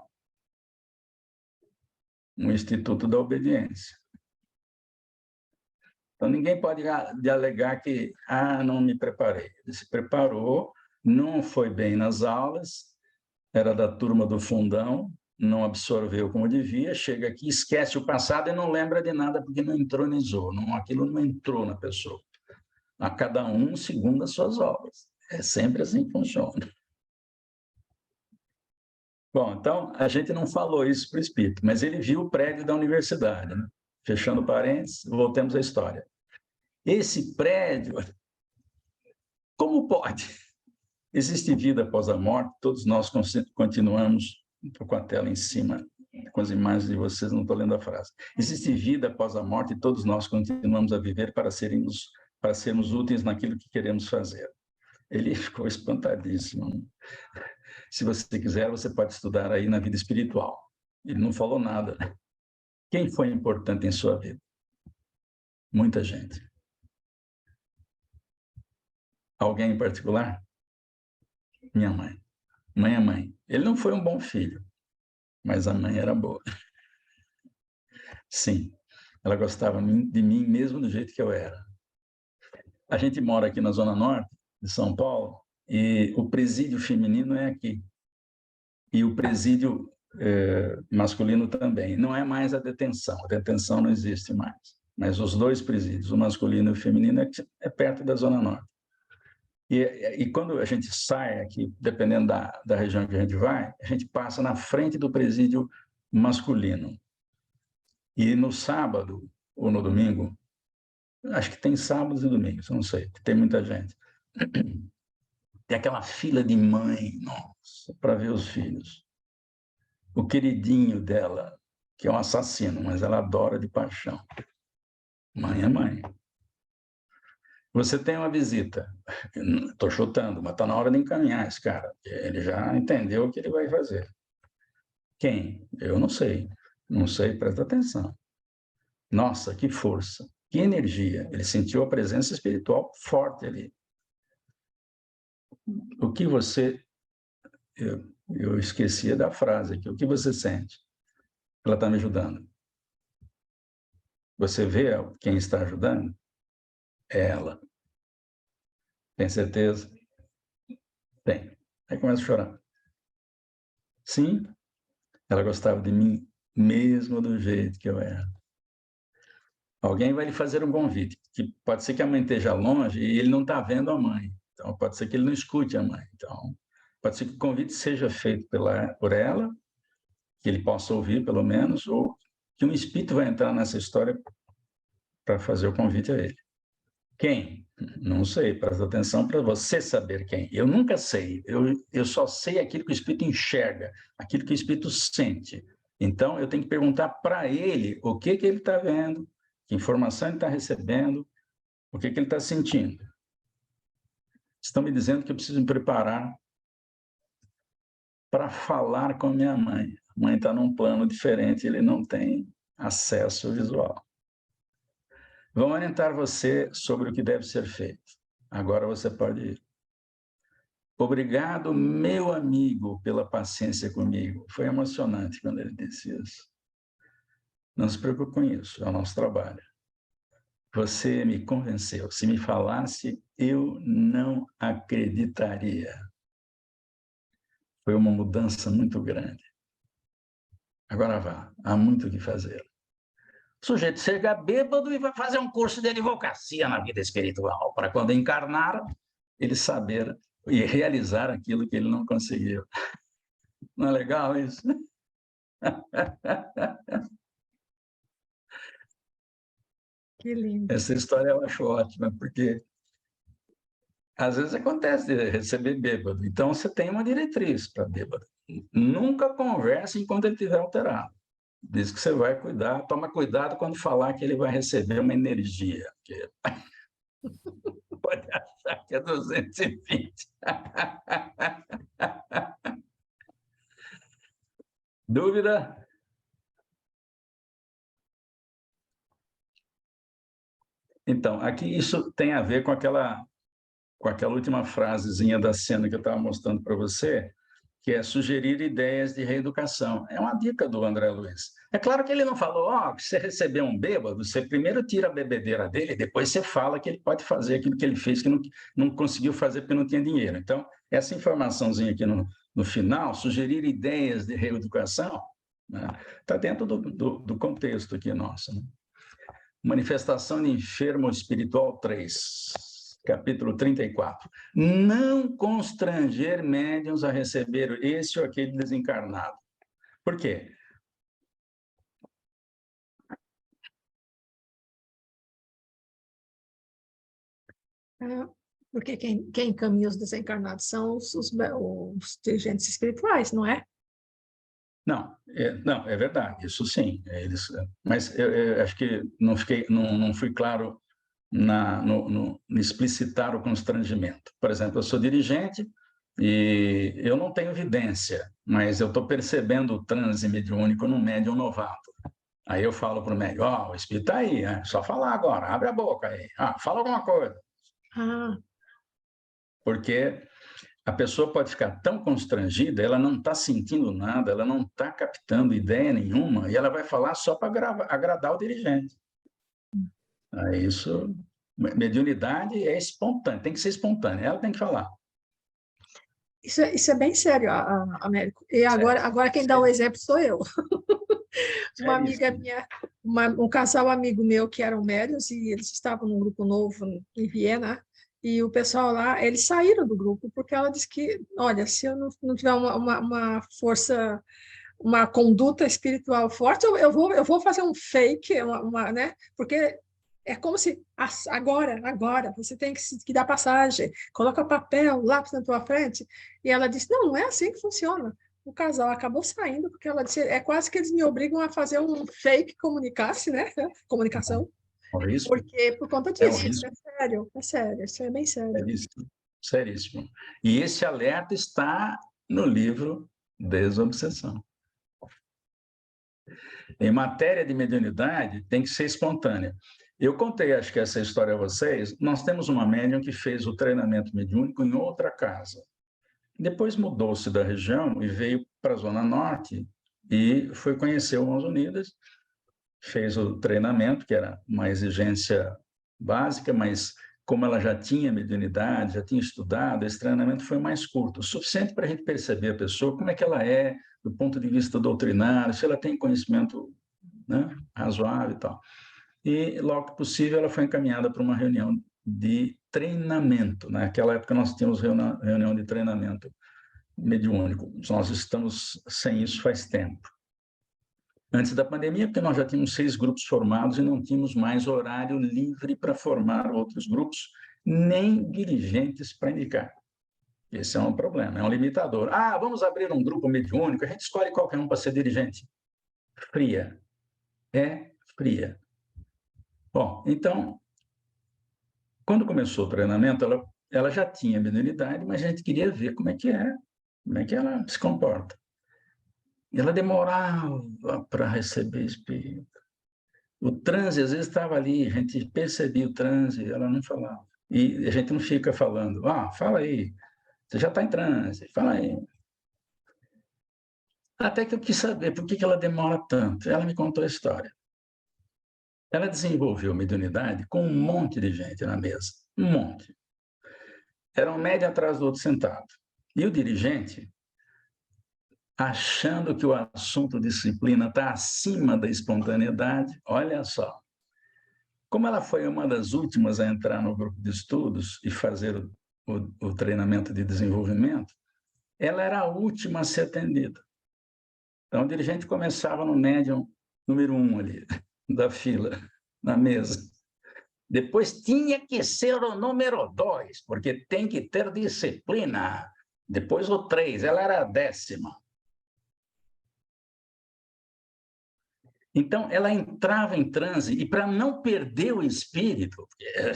um Instituto da Obediência. Então, ninguém pode alegar que, não me preparei. Ele se preparou, não foi bem nas aulas, era da turma do fundão, não absorveu como devia, chega aqui, esquece o passado e não lembra de nada porque não entronizou, aquilo não entrou na pessoa. A cada um segundo as suas obras. É sempre assim que funciona. Bom, então, a gente não falou isso para o espírito, mas ele viu o prédio da universidade, né? Fechando parênteses, voltemos à história. Esse prédio, como pode? Existe vida após a morte, todos nós continuamos, estou com a tela em cima, com as imagens de vocês, não estou lendo a frase. Existe vida após a morte e todos nós continuamos a viver para sermos úteis naquilo que queremos fazer. Ele ficou espantadíssimo. Se você quiser, você pode estudar aí na vida espiritual. Ele não falou nada. Quem foi importante em sua vida? Muita gente. Alguém em particular? Minha mãe. Mãe é mãe. Ele não foi um bom filho, mas a mãe era boa. Sim, ela gostava de mim mesmo do jeito que eu era. A gente mora aqui na Zona Norte de São Paulo e o presídio feminino é aqui. E o presídio masculino também. Não é mais a detenção não existe mais. Mas os dois presídios, o masculino e o feminino, é perto da Zona Norte. E quando a gente sai aqui, dependendo da região que a gente vai, a gente passa na frente do presídio masculino. E no sábado ou no domingo, acho que tem sábados e domingos, não sei, tem muita gente. Tem aquela fila de mãe, nossa, para ver os filhos. O queridinho dela, que é um assassino, mas ela adora de paixão. Mãe é mãe. Você tem uma visita, estou chutando, mas está na hora de encaminhar esse cara. Ele já entendeu o que ele vai fazer. Quem? Eu não sei. Não sei, presta atenção. Nossa, que força, que energia. Ele sentiu a presença espiritual forte ali. O que você... Eu esqueci da frase aqui. O que você sente? Ela está me ajudando. Você vê quem está ajudando? É ela. Tem certeza? Tem. Aí começa a chorar. Sim, ela gostava de mim mesmo do jeito que eu era. Alguém vai lhe fazer um convite, que pode ser que a mãe esteja longe e ele não está vendo a mãe. Então, pode ser que ele não escute a mãe. Então, pode ser que o convite seja feito por ela, que ele possa ouvir, pelo menos, ou que um espírito vai entrar nessa história para fazer o convite a ele. Quem? Não sei, presta atenção para você saber quem. Eu nunca sei, eu só sei aquilo que o espírito enxerga, aquilo que o espírito sente. Então, eu tenho que perguntar para ele o que ele está vendo, que informação ele está recebendo, o que ele está sentindo. Estão me dizendo que eu preciso me preparar para falar com a minha mãe. A mãe está num plano diferente, ele não tem acesso visual. Vão orientar você sobre o que deve ser feito. Agora você pode ir. Obrigado, meu amigo, pela paciência comigo. Foi emocionante quando ele disse isso. Não se preocupe com isso, é o nosso trabalho. Você me convenceu. Se me falasse, eu não acreditaria. Foi uma mudança muito grande. Agora vá, há muito o que fazer. O sujeito chega bêbado e vai fazer um curso de advocacia na vida espiritual, para quando encarnar, ele saber e realizar aquilo que ele não conseguiu. Não é legal isso? Que lindo. Essa história eu acho ótima, porque às vezes acontece de receber bêbado. Então, você tem uma diretriz para bêbado. Nunca converse enquanto ele estiver alterado. Diz que você vai cuidar, toma cuidado quando falar que ele vai receber uma energia, porque pode achar que é 220. Dúvida? Então, aqui isso tem a ver com aquela última frasezinha da cena que eu estava mostrando para você, que é sugerir ideias de reeducação. É uma dica do André Luiz. É claro que ele não falou, se você receber um bêbado, você primeiro tira a bebedeira dele, depois você fala que ele pode fazer aquilo que ele fez, que não conseguiu fazer porque não tinha dinheiro. Então, essa informaçãozinha aqui no final, sugerir ideias de reeducação, está dentro do contexto aqui nosso. Né? Manifestação de enfermo espiritual 3. Capítulo 34. Não constranger médiuns a receber esse ou aquele desencarnado. Por quê? Porque quem encaminha os desencarnados são os dirigentes espirituais, não é? Não, é verdade, isso sim. Mas eu acho que não fui claro no explicitar o constrangimento. Por exemplo, eu sou dirigente e eu não tenho evidência, mas eu estou percebendo o transe mediúnico num médium novato. Aí eu falo para o médium, o espírito está aí, só falar agora, abre a boca aí, fala alguma coisa. Porque a pessoa pode ficar tão constrangida, ela não está sentindo nada, ela não está captando ideia nenhuma, e ela vai falar só para agradar o dirigente. Isso, mediunidade é espontânea, tem que ser espontânea, ela tem que falar. Isso é bem sério, Américo. E agora quem dá o exemplo sou eu. Uma amiga minha, um casal amigo meu que eram médiuns, e eles estavam num grupo novo em Viena, e o pessoal lá, eles saíram do grupo, porque ela disse que, olha, se eu não tiver uma força, uma conduta espiritual forte, eu vou fazer um fake, né? Porque é como se, agora, você tem que dar passagem, coloca papel, lápis na tua frente, e ela disse, não é assim que funciona. O casal acabou saindo, porque ela disse, é quase que eles me obrigam a fazer um fake comunicasse, né? Comunicação. Porque por conta disso, isso é sério, isso é bem sério. Seríssimo. E esse alerta está no livro Desobsessão. Em matéria de mediunidade, tem que ser espontânea. Eu contei, acho que essa história a vocês, nós temos uma médium que fez o treinamento mediúnico em outra casa. Depois mudou-se da região e veio para a Zona Norte e foi conhecer o Mãos Unidas, fez o treinamento, que era uma exigência básica, mas como ela já tinha mediunidade, já tinha estudado, esse treinamento foi mais curto, o suficiente para a gente perceber a pessoa, como é que ela é, do ponto de vista doutrinário, se ela tem conhecimento, né, razoável e tal. E, logo que possível, ela foi encaminhada para uma reunião de treinamento. Naquela época, nós tínhamos reunião de treinamento mediúnico. Nós estamos sem isso faz tempo. Antes da pandemia, porque nós já tínhamos 6 grupos formados e não tínhamos mais horário livre para formar outros grupos, nem dirigentes para indicar. Esse é um problema, é um limitador. Ah, vamos abrir um grupo mediúnico, a gente escolhe qualquer um para ser dirigente. Fria. É fria. Bom, então, quando começou o treinamento, ela já tinha mediunidade, mas a gente queria ver como é que ela se comporta. E ela demorava para receber espírito. O transe, às vezes, estava ali, a gente percebia o transe, ela não falava. E a gente não fica falando, fala aí, você já está em transe, fala aí. Até que eu quis saber por que ela demora tanto. Ela me contou a história. Ela desenvolveu mediunidade com um monte de gente na mesa, um monte. Era um médio atrás do outro sentado. E o dirigente, achando que o assunto disciplina está acima da espontaneidade, olha só. Como ela foi uma das últimas a entrar no grupo de estudos e fazer o treinamento de desenvolvimento, ela era a última a ser atendida. Então, o dirigente começava no médium número 1 ali, da fila, na mesa. Depois tinha que ser o número 2, porque tem que ter disciplina. Depois o 3, ela era a 10ª. Então, ela entrava em transe e, para não perder o espírito, ela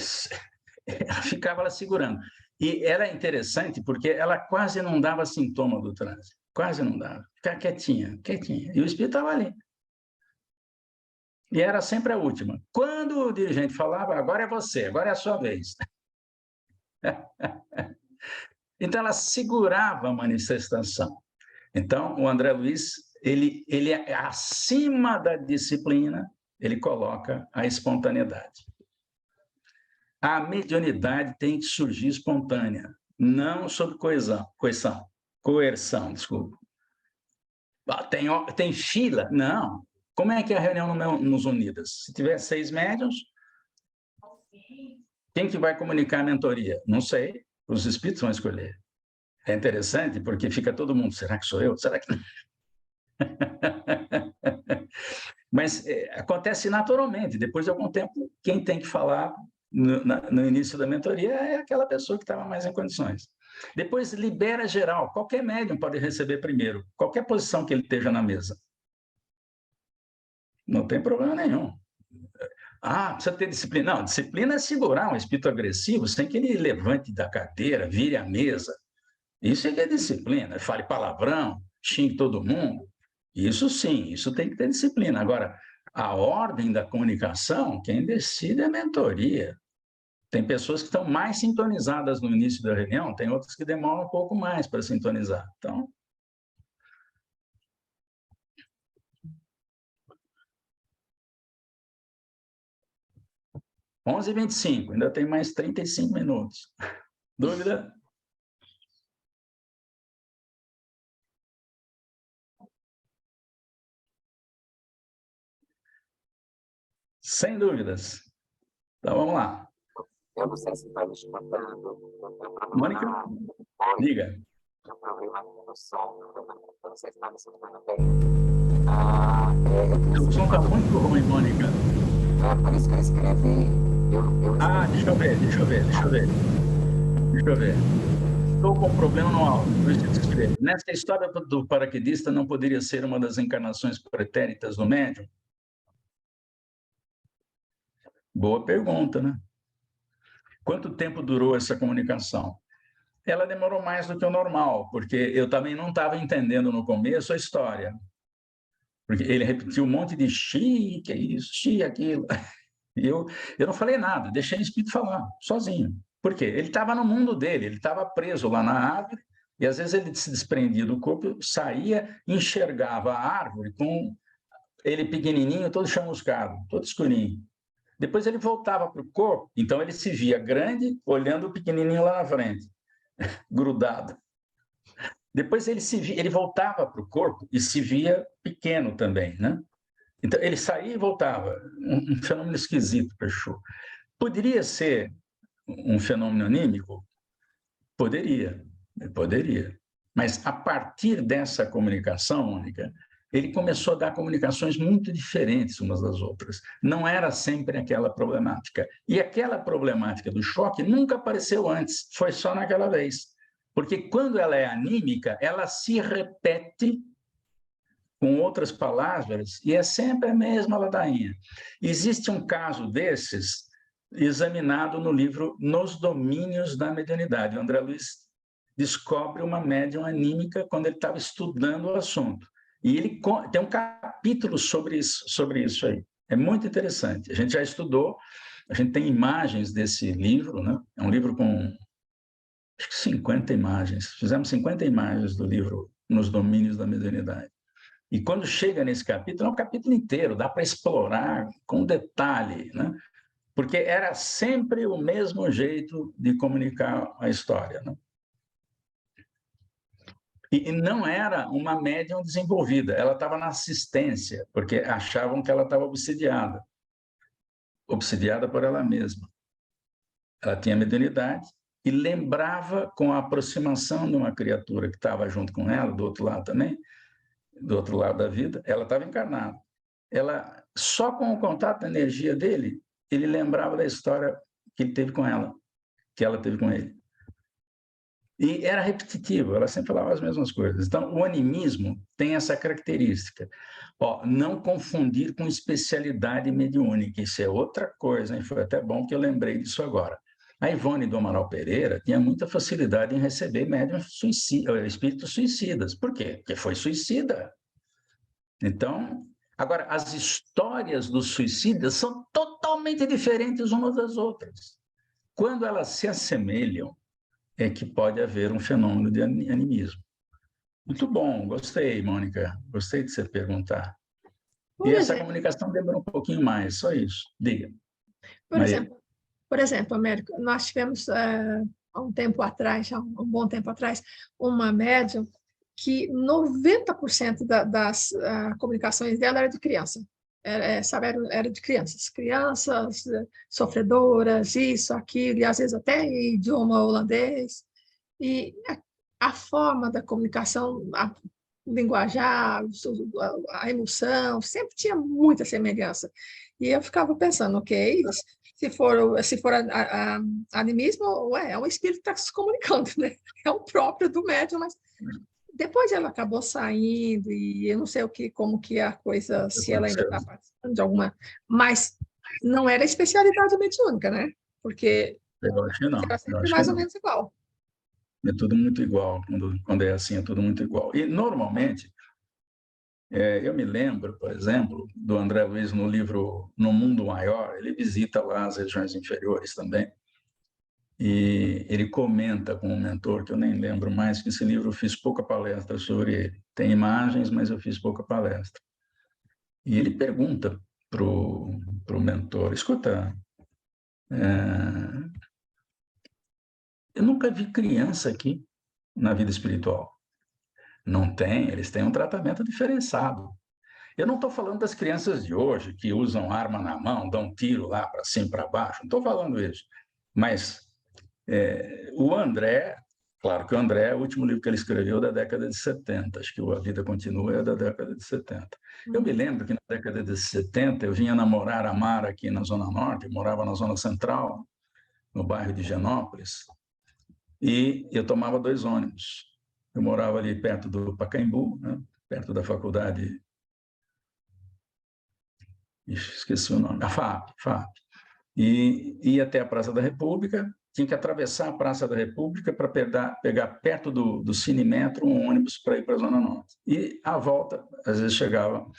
ficava lá segurando. E era interessante porque ela quase não dava sintoma do transe. Quase não dava. Ficava quietinha, quietinha. E o espírito estava ali. E era sempre a última. Quando o dirigente falava, agora é você, agora é a sua vez. Então, ela segurava a manifestação. Então, o André Luiz, ele é acima da disciplina, ele coloca a espontaneidade. A mediunidade tem que surgir espontânea, não sob coerção, desculpa. Tem fila? Não. Como é que é a reunião nos Unidas? Se tiver 6 médiuns, quem que vai comunicar a mentoria? Não sei, os espíritos vão escolher. É interessante porque fica todo mundo, será que sou eu? Será que não? Mas acontece naturalmente, depois de algum tempo, quem tem que falar no início da mentoria é aquela pessoa que estava mais em condições. Depois libera geral, qualquer médium pode receber primeiro, qualquer posição que ele esteja na mesa. Não tem problema nenhum. Precisa ter disciplina. Não, disciplina é segurar um espírito agressivo sem que ele levante da cadeira, vire a mesa. Isso é que é disciplina. Fale palavrão, xingue todo mundo. Isso sim, isso tem que ter disciplina. Agora, a ordem da comunicação, quem decide é a mentoria. Tem pessoas que estão mais sintonizadas no início da reunião, tem outras que demoram um pouco mais para sintonizar. Então, às 11h25, ainda tem mais 35 minutos. Dúvida? Sem dúvidas. Então, vamos lá. Eu não sei se está me escutando. Mônica, diga. O problema no som, eu não sei se está me escutando bem. O som está muito ruim, Mônica. É por isso que eu escrevi. Deixa eu ver. Estou com um problema no áudio, por isso que eu escrevi. Nessa história do paraquedista, não poderia ser uma das encarnações pretéritas do médium? Boa pergunta, né? Quanto tempo durou essa comunicação? Ela demorou mais do que o normal, porque eu também não estava entendendo no começo a história. Porque ele repetiu um monte de xi, que é isso, xi, aquilo. E eu não falei nada, deixei o espírito falar, sozinho. Por quê? Ele estava no mundo dele, ele estava preso lá na árvore, e às vezes ele se desprendia do corpo, saía, enxergava a árvore com ele pequenininho, todo chamuscado, todo escurinho. Depois ele voltava para o corpo, então ele se via grande, olhando o pequenininho lá na frente, grudado. Depois ele voltava para o corpo e se via pequeno também, né? Então ele saía e voltava, um fenômeno esquisito, Peixoto. Poderia ser um fenômeno anímico? Poderia. Mas a partir dessa comunicação, Mônica, ele começou a dar comunicações muito diferentes umas das outras. Não era sempre aquela problemática. E aquela problemática do choque nunca apareceu antes, foi só naquela vez. Porque quando ela é anímica, ela se repete com outras palavras e é sempre a mesma ladainha. Existe um caso desses examinado no livro Nos Domínios da Mediunidade. O André Luiz descobre uma médium anímica quando ele estava estudando o assunto. E ele tem um capítulo sobre isso aí. É muito interessante. A gente já estudou, a gente tem imagens desse livro, né? É um livro com acho que 50 imagens. Fizemos 50 imagens do livro Nos Domínios da Mediunidade. E quando chega nesse capítulo, é um capítulo inteiro, dá para explorar com detalhe, né? Porque era sempre o mesmo jeito de comunicar a história, né? E não era uma médium desenvolvida, ela estava na assistência, porque achavam que ela estava obsidiada por ela mesma. Ela tinha mediunidade e lembrava com a aproximação de uma criatura que estava junto com ela, do outro lado também, do outro lado da vida, ela estava encarnada. Ela, só com o contato da energia dele, ele lembrava da história que ele teve com ela, que ela teve com ele. E era repetitivo, ela sempre falava as mesmas coisas. Então, o animismo tem essa característica. Não confundir com especialidade mediúnica, isso é outra coisa, hein? Foi até bom que eu lembrei disso agora. A Ivone do Amaral Pereira tinha muita facilidade em receber espíritos suicidas. Por quê? Porque foi suicida. Então, agora, as histórias dos suicidas são totalmente diferentes umas das outras. Quando elas se assemelham, é que pode haver um fenômeno de animismo. Muito bom, gostei, Mônica. Gostei de você perguntar. Essa comunicação demora um pouquinho mais, só isso. Diga. Por exemplo, Américo, nós tivemos há um tempo atrás, há um bom tempo atrás, uma médium que 90% das comunicações dela era de criança. Era de crianças sofredoras, isso, aquilo, e às vezes até em idioma holandês. E a forma da comunicação, o linguajar, a emoção, sempre tinha muita semelhança. E eu ficava pensando, ok, se for animismo, é um espírito que está se comunicando, né? É o próprio do médium, mas depois ela acabou saindo e eu não sei como que a coisa, se ela ainda está participando de alguma, mas não era especialidade mediúnica, né? Porque eu acho que não. era sempre mais ou menos igual. É tudo muito igual, quando é assim, é tudo muito igual. E, normalmente, eu me lembro, por exemplo, do André Luiz no livro No Mundo Maior, ele visita lá as regiões inferiores também, e ele comenta com um mentor, que eu nem lembro mais, que esse livro eu fiz pouca palestra sobre ele. Tem imagens, mas eu fiz pouca palestra. E ele pergunta para o mentor, escuta, eu nunca vi criança aqui na vida espiritual. Não tem, eles têm um tratamento diferenciado. Eu não estou falando das crianças de hoje, que usam arma na mão, dão um tiro lá para cima e para baixo, não estou falando isso. Mas o André, claro que o André, o último livro que ele escreveu é da década de 70, acho que A Vida Continua é da década de 70. Eu me lembro que na década de 70 eu vinha namorar a Mara aqui na Zona Norte, eu morava na Zona Central, no bairro de Higienópolis, e eu tomava 2 ônibus. Eu morava ali perto do Pacaembu, né? Perto da faculdade, esqueci o nome, a FAP. E ia até a Praça da República, tinha que atravessar a Praça da República para pegar perto do Cinemetro um ônibus para ir para a Zona Norte. E a volta, às vezes chegava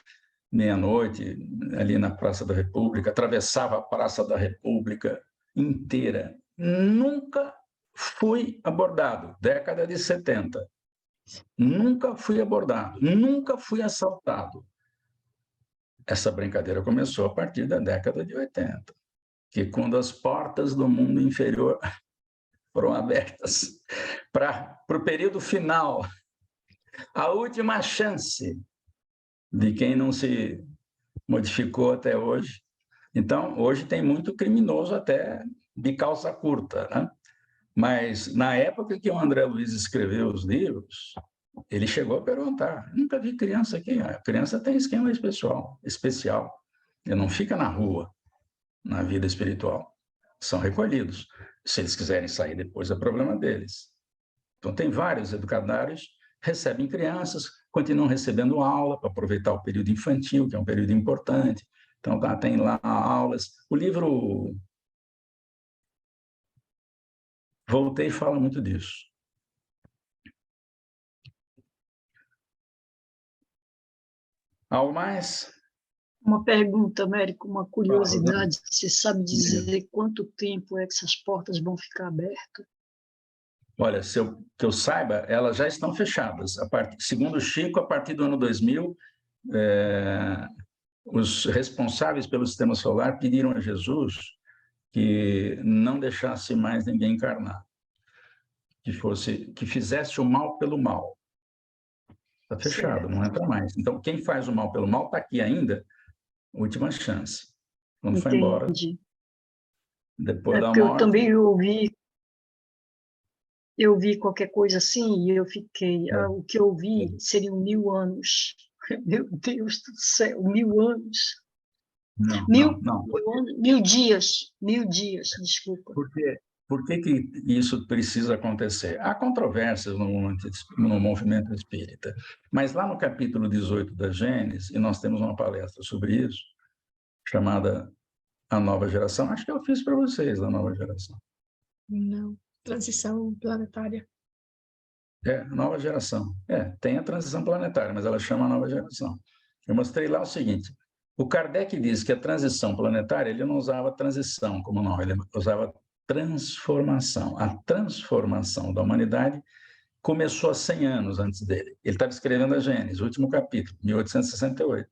meia-noite, ali na Praça da República, atravessava a Praça da República inteira. Nunca fui abordado, década de 70. Nunca fui abordado, nunca fui assaltado. Essa brincadeira começou a partir da década de 80. que quando as portas do mundo inferior foram abertas para o período final, a última chance de quem não se modificou até hoje. Então, hoje tem muito criminoso até de calça curta, né? Mas, na época que o André Luiz escreveu os livros, ele chegou a perguntar, nunca vi criança aqui, a criança tem esquema especial, ele não fica na rua, na vida espiritual, são recolhidos. Se eles quiserem sair depois, é problema deles. Então, tem vários educandários, recebem crianças, continuam recebendo aula para aproveitar o período infantil, que é um período importante. Então, tem lá aulas. O livro Voltei fala muito disso. Algo mais? Uma pergunta, Américo, uma curiosidade. Você sabe dizer quanto tempo é que essas portas vão ficar abertas? Olha, que eu saiba, elas já estão fechadas. Segundo o Chico, a partir do ano 2000, os responsáveis pelo sistema solar pediram a Jesus que não deixasse mais ninguém encarnar, que fizesse o mal pelo mal. Está fechado, não entra mais. Então, quem faz o mal pelo mal está aqui ainda, última chance. Quando foi embora, depois da morte... Eu também eu vi qualquer coisa assim e eu fiquei, o que eu vi seriam 1000 anos. Meu Deus do céu, 1000 anos. Não. 1000 dias, desculpa. Por que isso precisa acontecer? Há controvérsias no movimento espírita, mas lá no capítulo 18 da Gênesis, e nós temos uma palestra sobre isso, chamada A Nova Geração, acho que eu fiz para vocês, a Nova Geração. Não, transição planetária. A Nova Geração. Tem a transição planetária, mas ela chama a Nova Geração. Eu mostrei lá o seguinte, o Kardec diz que a transição planetária, ele não usava transição como nome, ele usava transformação. A transformação da humanidade começou há 100 anos antes dele. Ele estava escrevendo a Gênesis, o último capítulo, 1868.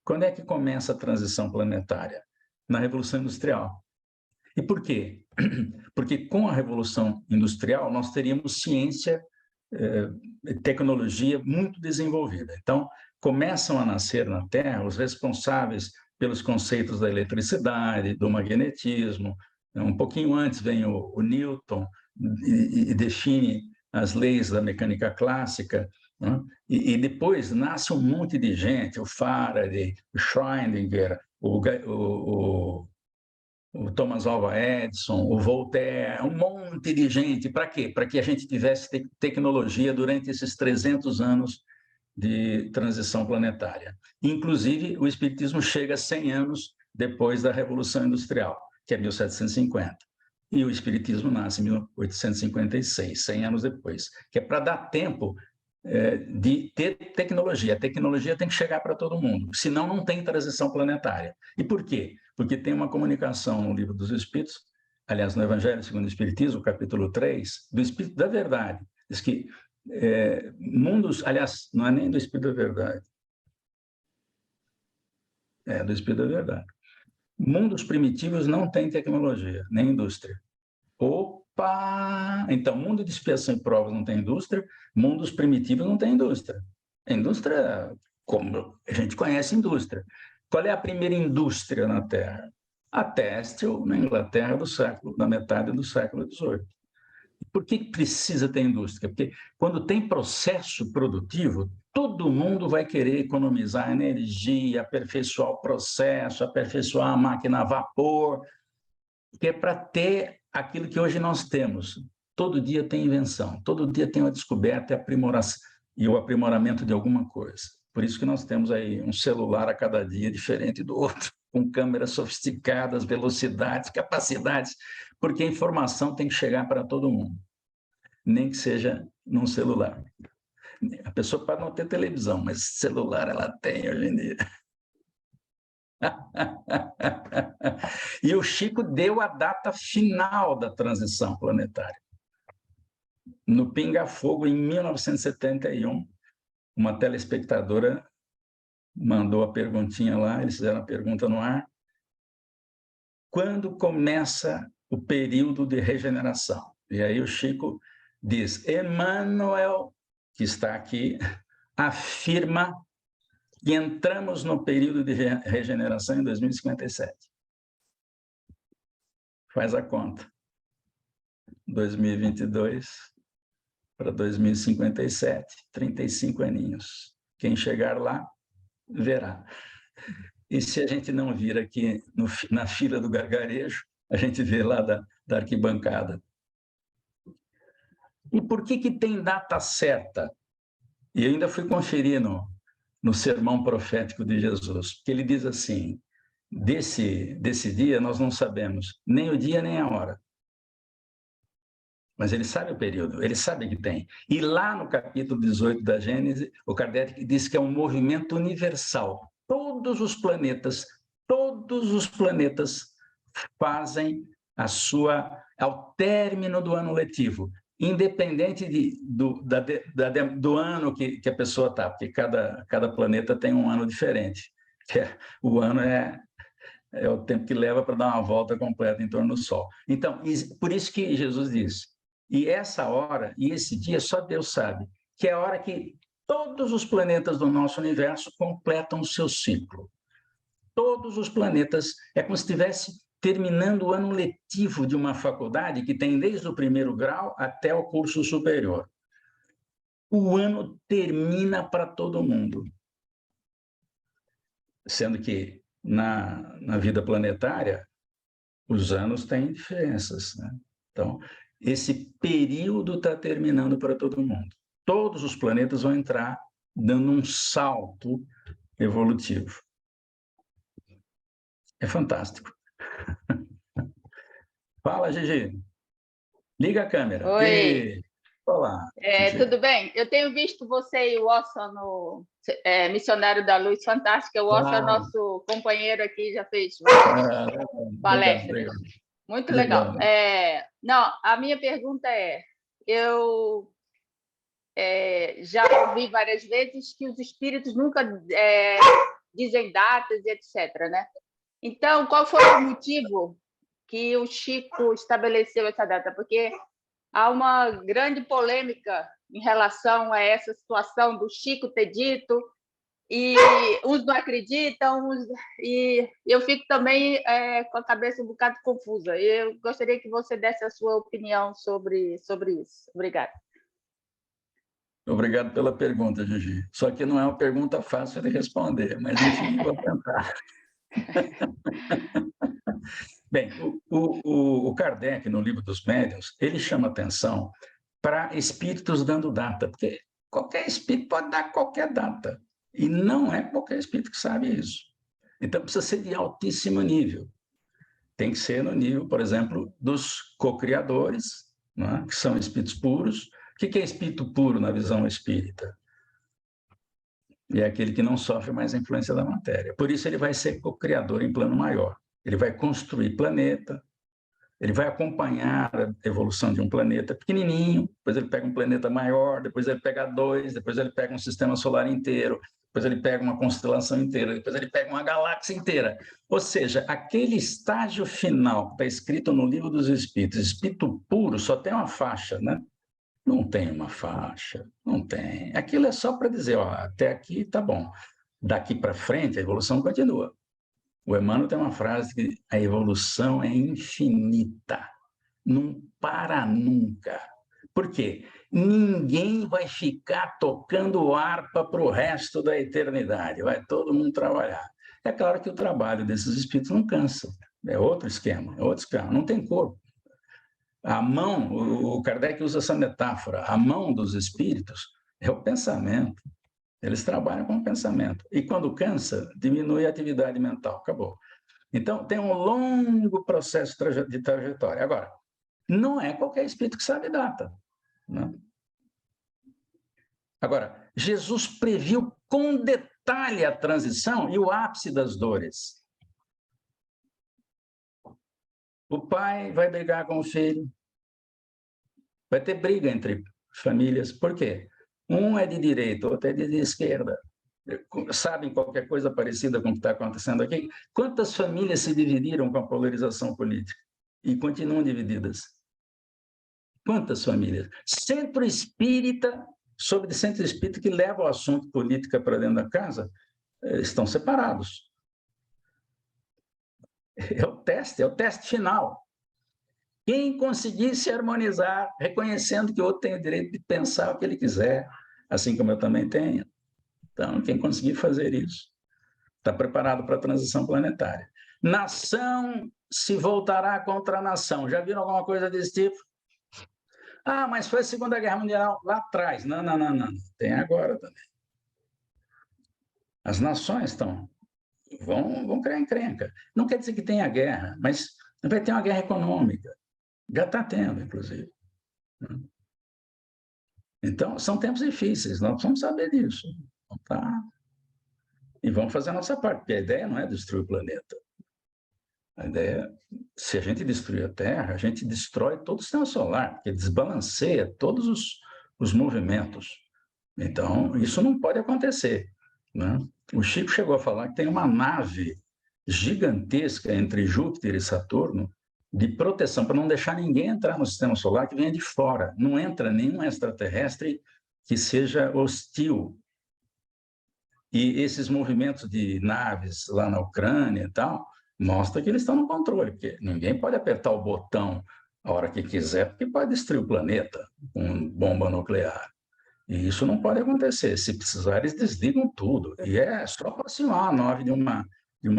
Quando é que começa a transição planetária? Na Revolução Industrial. E por quê? Porque com a Revolução Industrial nós teríamos ciência, tecnologia muito desenvolvida. Então, começam a nascer na Terra os responsáveis pelos conceitos da eletricidade, do magnetismo. Um pouquinho antes vem o Newton e define as leis da mecânica clássica, né? E depois nasce um monte de gente, o Faraday, o Schrödinger, o Thomas Alva Edison, o Voltaire, um monte de gente. Para quê? Para que a gente tivesse tecnologia durante esses 300 anos de transição planetária. Inclusive, o Espiritismo chega 100 anos depois da Revolução Industrial, que é 1750. E o Espiritismo nasce em 1856, 100 anos depois, que é para dar tempo de ter tecnologia. A tecnologia tem que chegar para todo mundo, senão não tem transição planetária. E por quê? Porque tem uma comunicação no Livro dos Espíritos, aliás, no Evangelho segundo o Espiritismo, capítulo 3, do Espírito da Verdade, diz que mundos, aliás, não é nem do Espírito da Verdade, é do Espírito da Verdade. Mundos primitivos não têm tecnologia, nem indústria. Opa! Então, mundo de expiação e provas não tem indústria, mundos primitivos não tem indústria. A indústria, como a gente conhece indústria. Qual é a primeira indústria na Terra? A têxtil, na Inglaterra, da metade do século XVIII. Por que precisa ter indústria? Porque quando tem processo produtivo, todo mundo vai querer economizar energia, aperfeiçoar o processo, aperfeiçoar a máquina a vapor, que é para ter aquilo que hoje nós temos. Todo dia tem invenção, todo dia tem uma descoberta e o aprimoramento de alguma coisa. Por isso que nós temos aí um celular a cada dia diferente do outro, com câmeras sofisticadas, velocidades, capacidades, porque a informação tem que chegar para todo mundo, nem que seja num celular. A pessoa pode não ter televisão, mas celular ela tem hoje em dia. E o Chico deu a data final da transição planetária. No Pinga Fogo, em 1971, uma telespectadora mandou a perguntinha lá, eles fizeram a pergunta no ar, quando começa o período de regeneração. E aí o Chico diz, Emmanuel, que está aqui, afirma que entramos no período de regeneração em 2057. Faz a conta. 2022 para 2057, 35 aninhos. Quem chegar lá, verá. E se a gente não vir aqui na fila do gargarejo, a gente vê lá da arquibancada. E por que tem data certa? E eu ainda fui conferir no sermão profético de Jesus, porque ele diz assim, desse dia nós não sabemos nem o dia nem a hora. Mas ele sabe o período, ele sabe que tem. E lá no capítulo 18 da Gênesis, o Kardec diz que é um movimento universal. Todos os planetas fazem ao término do ano letivo, independente do ano que a pessoa está, porque cada planeta tem um ano diferente. O ano é o tempo que leva para dar uma volta completa em torno do Sol. Então, por isso que Jesus diz, e essa hora, e esse dia, só Deus sabe, que é a hora que todos os planetas do nosso universo completam o seu ciclo. Todos os planetas, é como se estivesse terminando o ano letivo de uma faculdade que tem desde o primeiro grau até o curso superior. O ano termina para todo mundo. Sendo que, na vida planetária, os anos têm diferenças, né? Então, esse período está terminando para todo mundo. Todos os planetas vão entrar dando um salto evolutivo. É fantástico. Fala, Gigi. Liga a câmera. Oi. Olá. Tudo bem? Eu tenho visto você e o Orson no Missionário da Luz, fantástico. O Orson é nosso companheiro aqui, já fez palestras. Legal. Muito legal. Não, a minha pergunta eu já ouvi várias vezes que os espíritos nunca dizem datas e etc., né? Então, qual foi o motivo que o Chico estabeleceu essa data? Porque há uma grande polêmica em relação a essa situação do Chico ter dito, e uns não acreditam, e eu fico também com a cabeça um bocado confusa. Eu gostaria que você desse a sua opinião sobre isso. Obrigada. Obrigado pela pergunta, Gigi. Só que não é uma pergunta fácil de responder, mas, enfim, vou tentar. Bem, o Kardec, no Livro dos Médiuns, ele chama atenção para espíritos dando data, porque qualquer espírito pode dar qualquer data, e não é qualquer espírito que sabe isso. Então, precisa ser de altíssimo nível. Tem que ser no nível, por exemplo, dos co-criadores, né, que são espíritos puros. O que é espírito puro na visão espírita? É aquele que não sofre mais a influência da matéria. Por isso, ele vai ser co-criador em plano maior. Ele vai construir planeta, ele vai acompanhar a evolução de um planeta pequenininho, depois ele pega um planeta maior, depois ele pega dois, depois ele pega um sistema solar inteiro, depois ele pega uma constelação inteira, depois ele pega uma galáxia inteira. Ou seja, aquele estágio final que está escrito no Livro dos Espíritos, espírito puro, só tem uma faixa, né? Não tem uma faixa, não tem. Aquilo é só para dizer, ó, até aqui tá bom. Daqui para frente, a evolução continua. O Emmanuel tem uma frase que a evolução é infinita, não para nunca. Por quê? Ninguém vai ficar tocando harpa para o resto da eternidade, vai todo mundo trabalhar. É claro que o trabalho desses espíritos não cansa, é outro esquema, não tem corpo. A mão, o Kardec usa essa metáfora, a mão dos espíritos é o pensamento. Eles trabalham com o pensamento. E quando cansa, diminui a atividade mental. Acabou. Então, tem um longo processo de trajetória. Agora, não é qualquer espírito que sabe data, né? Agora, Jesus previu com detalhe a transição e o ápice das dores. O pai vai brigar com o filho. Vai ter briga entre famílias. Por quê? Um é de direita, outro é de esquerda. sabem qualquer coisa parecida com o que está acontecendo aqui? Quantas famílias se dividiram com a polarização política e continuam divididas? Quantas famílias? Centro espírita, sobre centro espírita que leva o assunto política para dentro da casa, estão separados. É o teste final. Quem conseguir se harmonizar, reconhecendo que o outro tem o direito de pensar o que ele quiser, assim como eu também tenho. Então, quem conseguir fazer isso, está preparado para a transição planetária. Nação se voltará contra a nação. Já viram alguma coisa desse tipo? Ah, mas foi a Segunda Guerra Mundial lá atrás. Não. Tem agora também. As nações vão criar encrenca. Não quer dizer que tenha guerra, mas vai ter uma guerra econômica. Já está tendo, inclusive. Então, são tempos difíceis, nós precisamos saber disso. Tá? E vamos fazer a nossa parte, porque a ideia não é destruir o planeta. A ideia é, se a gente destruir a Terra, a gente destrói todo o sistema solar, porque desbalanceia todos os movimentos. Então, isso não pode acontecer. Né? O Chico chegou a falar que tem uma nave gigantesca entre Júpiter e Saturno de proteção, para não deixar ninguém entrar no sistema solar que venha de fora. Não entra nenhum extraterrestre que seja hostil. E esses movimentos de naves lá na Ucrânia e tal, mostra que eles estão no controle, porque ninguém pode apertar o botão a hora que quiser, porque pode destruir o planeta com bomba nuclear. E isso não pode acontecer. Se precisar, eles desligam tudo. E é só aproximar a nave de uma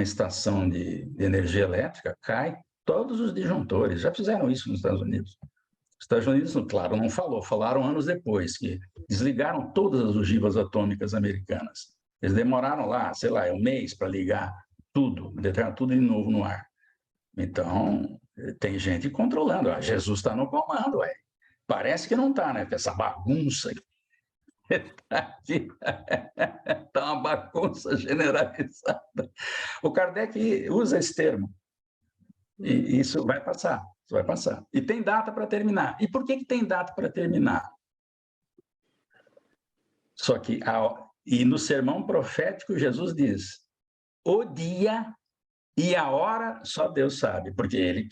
estação de energia elétrica, cai todos os disjuntores. Já fizeram isso nos Estados Unidos. Os Estados Unidos, claro, não falaram anos depois, que desligaram todas as ogivas atômicas americanas. Eles demoraram lá, sei lá, um mês para ligar tudo, deixar tudo de novo no ar. Então, tem gente controlando. Jesus está no comando, ué. Parece que não está, né? Essa bagunça está uma bagunça generalizada. O Kardec usa esse termo. E isso vai passar. Isso vai passar. E tem data para terminar. E por que tem data para terminar? Só que, e no sermão profético, Jesus diz: o dia e a hora só Deus sabe, porque ele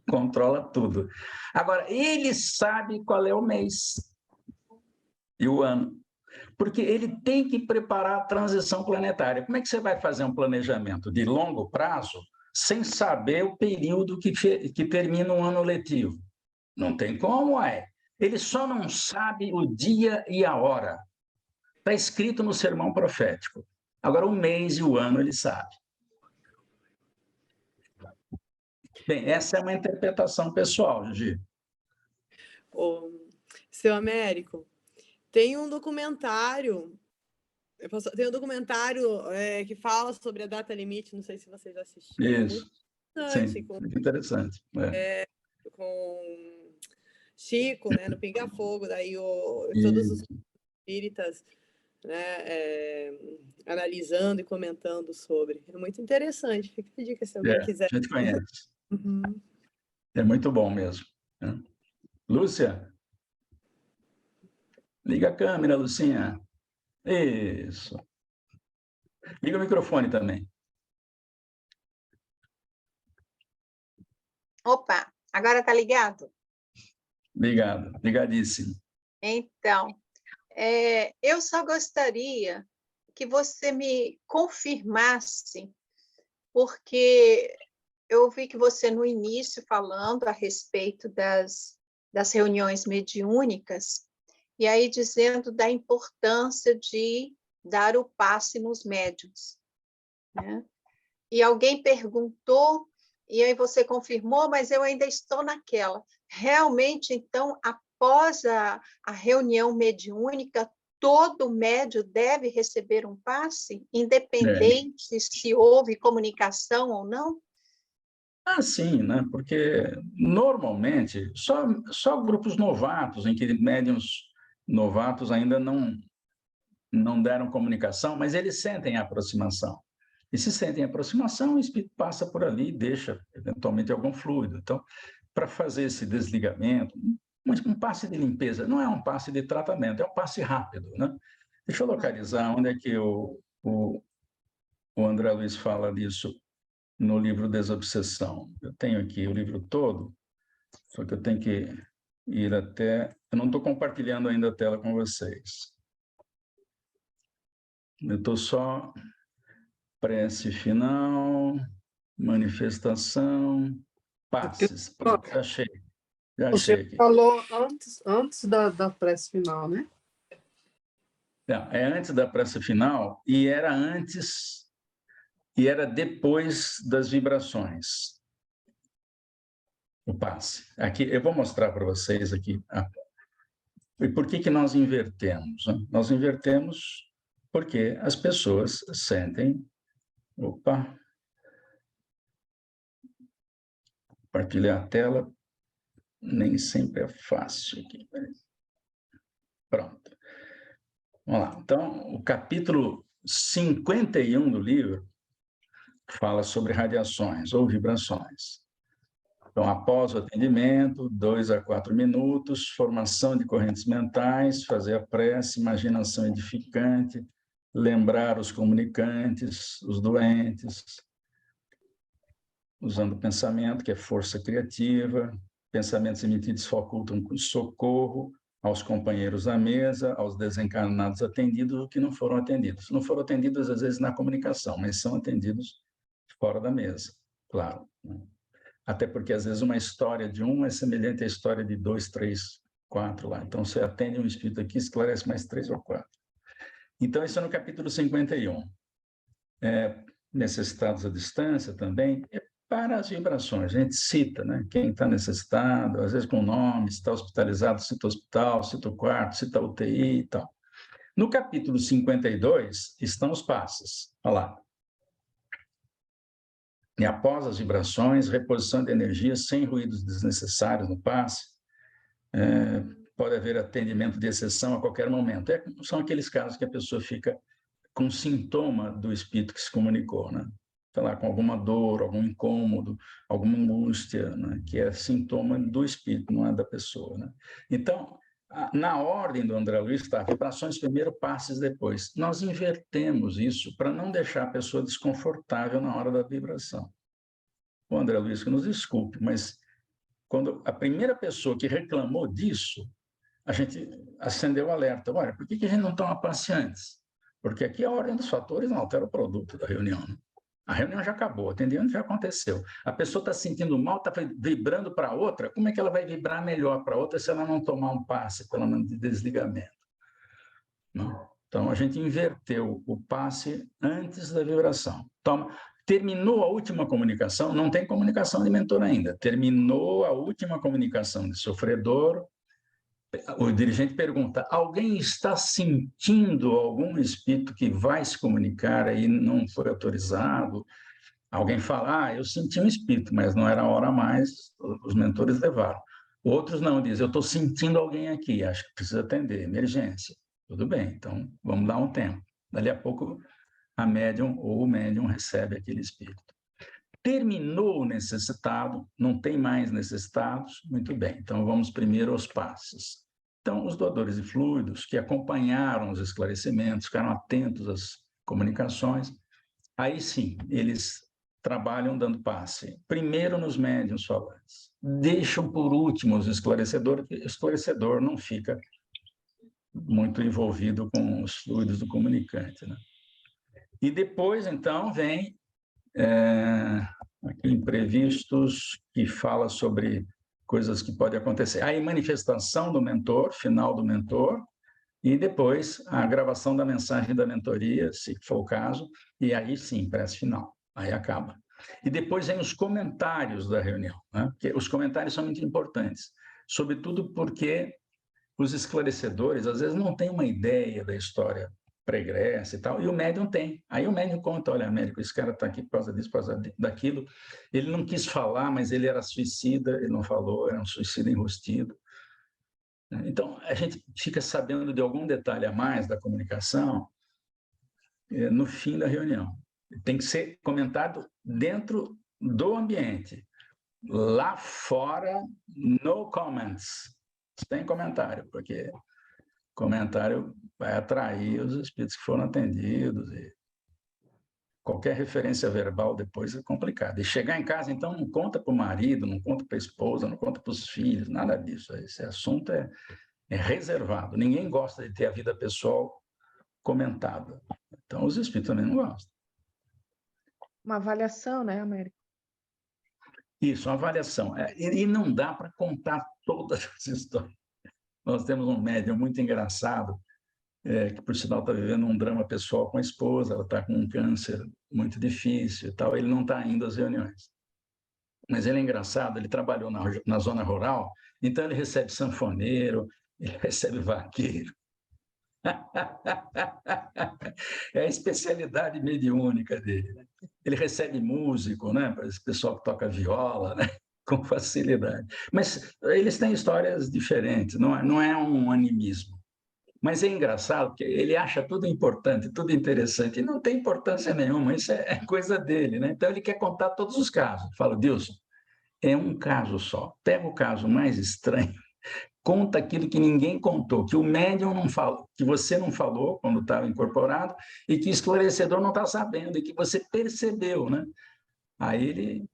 controla tudo. Agora, ele sabe qual é o mês e o ano, porque ele tem que preparar a transição planetária. Como é que você vai fazer um planejamento de longo prazo sem saber o período que termina um ano letivo? Não tem como, Ele só não sabe o dia e a hora. Está escrito no sermão profético. Agora, o mês e o ano ele sabe. Bem, essa é uma interpretação pessoal, Gigi. Seu Américo, tem um documentário, que fala sobre a data limite, não sei se você já assistiu. Isso. Sim, muito interessante. Com Chico, né, no Pinga Fogo, daí todos os espíritas, né, analisando e comentando sobre. É muito interessante, fica a dica se alguém quiser. A gente conhece. É muito bom mesmo. Lúcia? Liga a câmera, Lucinha. Isso. Liga o microfone também. Opa, agora está ligado? Ligado, ligadíssimo. Então, eu só gostaria que você me confirmasse, porque eu vi que você, no início, falando a respeito das reuniões mediúnicas, e aí dizendo da importância de dar o passe nos médiuns, né? E alguém perguntou, e aí você confirmou, mas eu ainda estou naquela. Realmente, então, após a reunião mediúnica, todo médium deve receber um passe, independente se houve comunicação ou não? Sim, né? Porque, normalmente, só grupos novatos, em que médiuns novatos ainda não deram comunicação, mas eles sentem a aproximação. E se sentem a aproximação, o espírito passa por ali e deixa, eventualmente, algum fluido. Então, para fazer esse desligamento, um passe de limpeza, não é um passe de tratamento, é um passe rápido, né? Deixa eu localizar onde é que o André Luiz fala disso no livro Desobsessão. Eu tenho aqui o livro todo, só que eu tenho que ir até... Eu não estou compartilhando ainda a tela com vocês. Eu estou só... Prece final, manifestação, passes. Pronto, já achei. Já achei Você aqui. falou antes da prece final, né? Não, é antes da prece final e era antes e era depois das vibrações. O passe. Aqui eu vou mostrar para vocês aqui. E por que nós invertemos? Né? Nós invertemos porque as pessoas sentem... Opa! Compartilhar a tela nem sempre é fácil aqui. Pronto. Vamos lá. Então, o capítulo 51 do livro fala sobre radiações ou vibrações. Então, após o atendimento, 2 a 4 minutos, formação de correntes mentais, fazer a prece, imaginação edificante, lembrar os comunicantes, os doentes, usando o pensamento, que é força criativa, pensamentos emitidos facultam socorro aos companheiros da mesa, aos desencarnados atendidos ou que não foram atendidos. Não foram atendidos, às vezes, na comunicação, mas são atendidos fora da mesa, claro. Até porque, às vezes, uma história de um é semelhante à história de 2, 3, 4 lá. Então, você atende um espírito aqui, esclarece mais 3 ou 4. Então, isso é no capítulo 51. Necessitados à distância também, para as vibrações. A gente cita, né? Quem está necessitado, às vezes com nome, se está hospitalizado, cita o hospital, cita o quarto, cita a UTI e tal. No capítulo 52 estão os passes. Olha lá. E após as vibrações, reposição de energia sem ruídos desnecessários no passe. Pode haver atendimento de exceção a qualquer momento. São aqueles casos que a pessoa fica com sintoma do espírito que se comunicou, né? Está lá com alguma dor, algum incômodo, alguma angústia, né? Que é sintoma do espírito, não é da pessoa, né? Então, na ordem do André Luiz, está vibrações primeiro, passes depois. Nós invertemos isso para não deixar a pessoa desconfortável na hora da vibração. O André Luiz que nos desculpe, mas quando a primeira pessoa que reclamou disso, a gente acendeu o alerta. Olha, por que a gente não toma passe antes? Porque aqui a ordem dos fatores não altera o produto da reunião, né? A reunião já acabou, o atendimento já aconteceu. A pessoa está se sentindo mal, está vibrando para outra, como é que ela vai vibrar melhor para outra se ela não tomar um passe, pelo menos, de desligamento? Não? Então, a gente inverteu o passe antes da vibração. Terminou a última comunicação, não tem comunicação de mentor ainda, terminou a última comunicação de sofredor, o dirigente pergunta, alguém está sentindo algum espírito que vai se comunicar e não foi autorizado? Alguém fala, eu senti um espírito, mas não era a hora mais, os mentores levaram. Outros não, dizem, eu estou sentindo alguém aqui, acho que precisa atender, emergência. Tudo bem, então vamos dar um tempo. Dali a pouco a médium ou o médium recebe aquele espírito. Terminou o necessitado, não tem mais necessitados, muito bem, então vamos primeiro aos passes. Então, os doadores de fluidos que acompanharam os esclarecimentos, ficaram atentos às comunicações, aí sim, eles trabalham dando passe. Primeiro nos médiuns falantes, deixam por último os esclarecedores, porque o esclarecedor não fica muito envolvido com os fluidos do comunicante, né? E depois, então, vem aqui imprevistos, que fala sobre coisas que podem acontecer. Aí, manifestação do mentor, final do mentor, e depois a gravação da mensagem da mentoria, se for o caso, e aí sim, prece final, aí acaba. E depois vem os comentários da reunião, né? Porque os comentários são muito importantes, sobretudo porque os esclarecedores, às vezes, não têm uma ideia da história pregressa e tal, e o médium tem. Aí o médium conta, olha, médico, esse cara está aqui por causa disso, por causa daquilo. Ele não quis falar, mas ele era suicida, ele não falou, era um suicida enrustido. Então, a gente fica sabendo de algum detalhe a mais da comunicação no fim da reunião. Tem que ser comentado dentro do ambiente. Lá fora, no comments. Sem comentário, porque comentário vai atrair os espíritos que foram atendidos. E qualquer referência verbal depois é complicado. E chegar em casa, então, não conta para o marido, não conta para a esposa, não conta para os filhos, nada disso. Esse assunto é reservado. Ninguém gosta de ter a vida pessoal comentada. Então, os espíritos também não gostam. Uma avaliação, né, Américo? Isso, uma avaliação. E não dá para contar todas as histórias. Nós temos um médium muito engraçado, que, por sinal, está vivendo um drama pessoal com a esposa, ela está com um câncer muito difícil e tal, ele não está indo às reuniões. Mas ele é engraçado, ele trabalhou na zona rural, então ele recebe sanfoneiro, ele recebe vaqueiro. É a especialidade mediúnica dele. Né? Ele recebe músico, né? Esse pessoal que toca viola, né? Com facilidade. Mas eles têm histórias diferentes, não é um animismo. Mas é engraçado, porque ele acha tudo importante, tudo interessante, e não tem importância nenhuma, isso é coisa dele. Né? Então ele quer contar todos os casos. Fala, Dilson, é um caso só. Pega o caso mais estranho, conta aquilo que ninguém contou, que o médium não falou, que você não falou quando estava incorporado, e que o esclarecedor não está sabendo, e que você percebeu, né? Aí ele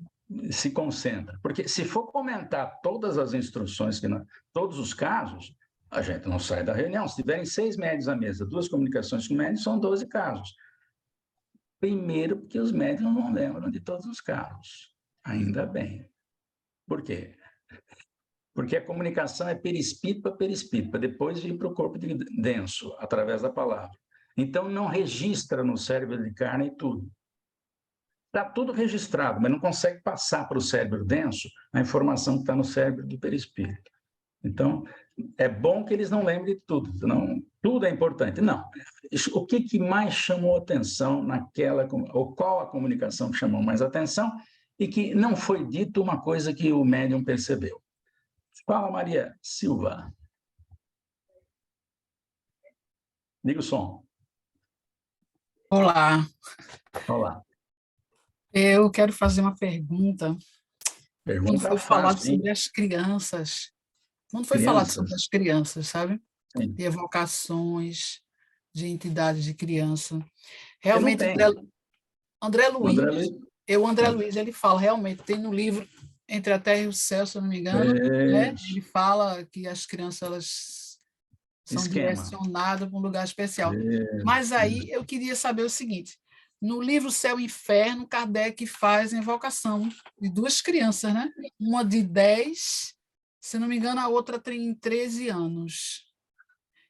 se concentra. Porque se for comentar todas as instruções, todos os casos, a gente não sai da reunião. Se tiverem 6 médios à mesa, 2 comunicações com médios, são 12 casos. Primeiro, porque os médios não lembram de todos os casos. Ainda bem. Por quê? Porque a comunicação é perispírito para perispírito, para depois vir para o corpo denso, através da palavra. Então, não registra no cérebro de carne tudo. Está tudo registrado, mas não consegue passar para o cérebro denso a informação que está no cérebro do perispírito. Então, é bom que eles não lembrem de tudo, senão tudo é importante. Não. O que mais chamou atenção naquela, ou qual a comunicação que chamou mais atenção e que não foi dito uma coisa que o médium percebeu? Fala, Maria Silva. Liga o som. Olá. Olá. Eu quero fazer uma pergunta. Quando foi falado fácil, sobre as crianças, quando foi falado sobre as crianças, sabe? Sim. De evocações, de entidades de criança. Realmente, André Luiz, André Luiz, ele fala, realmente, tem no livro Entre a Terra e o Céu, se eu não me engano, né? Ele fala que as crianças elas são direcionadas para um lugar especial. Mas aí eu queria saber o seguinte, no livro Céu e Inferno, Kardec faz a invocação de 2 crianças, né? Uma de 10, se não me engano, a outra tem 13 anos.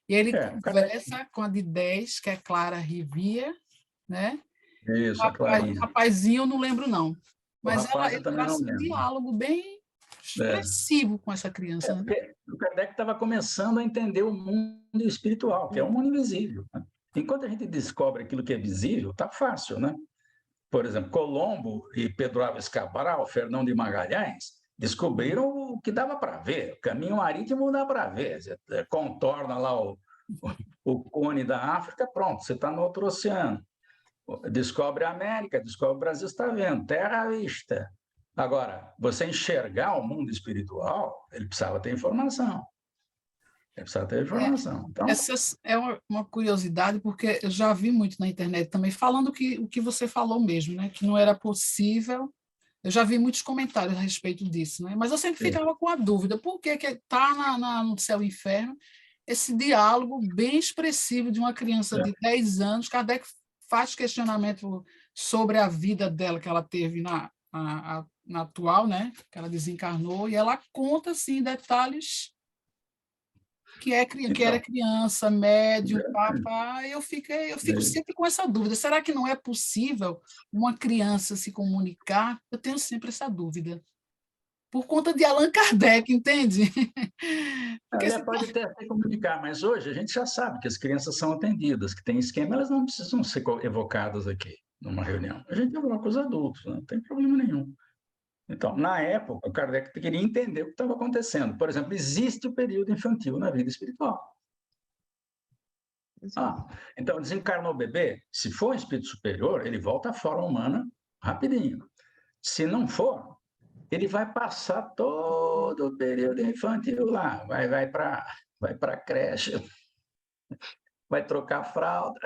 E ele conversa com a de 10, que é Clara Rivière, né? Isso, a Clarinha. O rapazinho eu não lembro, não. Mas ele faz um diálogo bem expressivo com essa criança. Né? O Kardec estava começando a entender o mundo espiritual, que é um mundo invisível. Né? Enquanto a gente descobre aquilo que é visível, está fácil, né? Por exemplo, Colombo e Pedro Álvares Cabral, Fernão de Magalhães, descobriram o que dava para ver. O caminho marítimo dá para ver. Você contorna lá o cone da África, pronto, você está no outro oceano. Descobre a América, descobre o Brasil, está vendo, terra à vista. Agora, você enxergar o mundo espiritual, ele precisava ter informação. Então, essa é uma curiosidade, porque eu já vi muito na internet também, falando o que você falou mesmo, né? Que não era possível. Eu já vi muitos comentários a respeito disso, né? Mas eu sempre ficava com a dúvida, por que está no Céu e Inferno esse diálogo bem expressivo de uma criança de 10 anos, Kardec faz questionamento sobre a vida dela, que ela teve na atual, né? Que ela desencarnou, e ela conta, assim, detalhes que era criança, médium, papai. Eu fico sempre com essa dúvida. Será que não é possível uma criança se comunicar? Eu tenho sempre essa dúvida. Por conta de Allan Kardec, entende? Ela pode até se comunicar, mas hoje a gente já sabe que as crianças são atendidas, que tem esquema, elas não precisam ser evocadas aqui numa reunião. A gente evoca os adultos, não tem problema nenhum. Então, na época, o Kardec queria entender o que estava acontecendo. Por exemplo, existe o período infantil na vida espiritual. Então, desencarnou o bebê, se for um espírito superior, ele volta à forma humana rapidinho. Se não for, ele vai passar todo o período infantil lá, vai para a creche, vai trocar a fralda.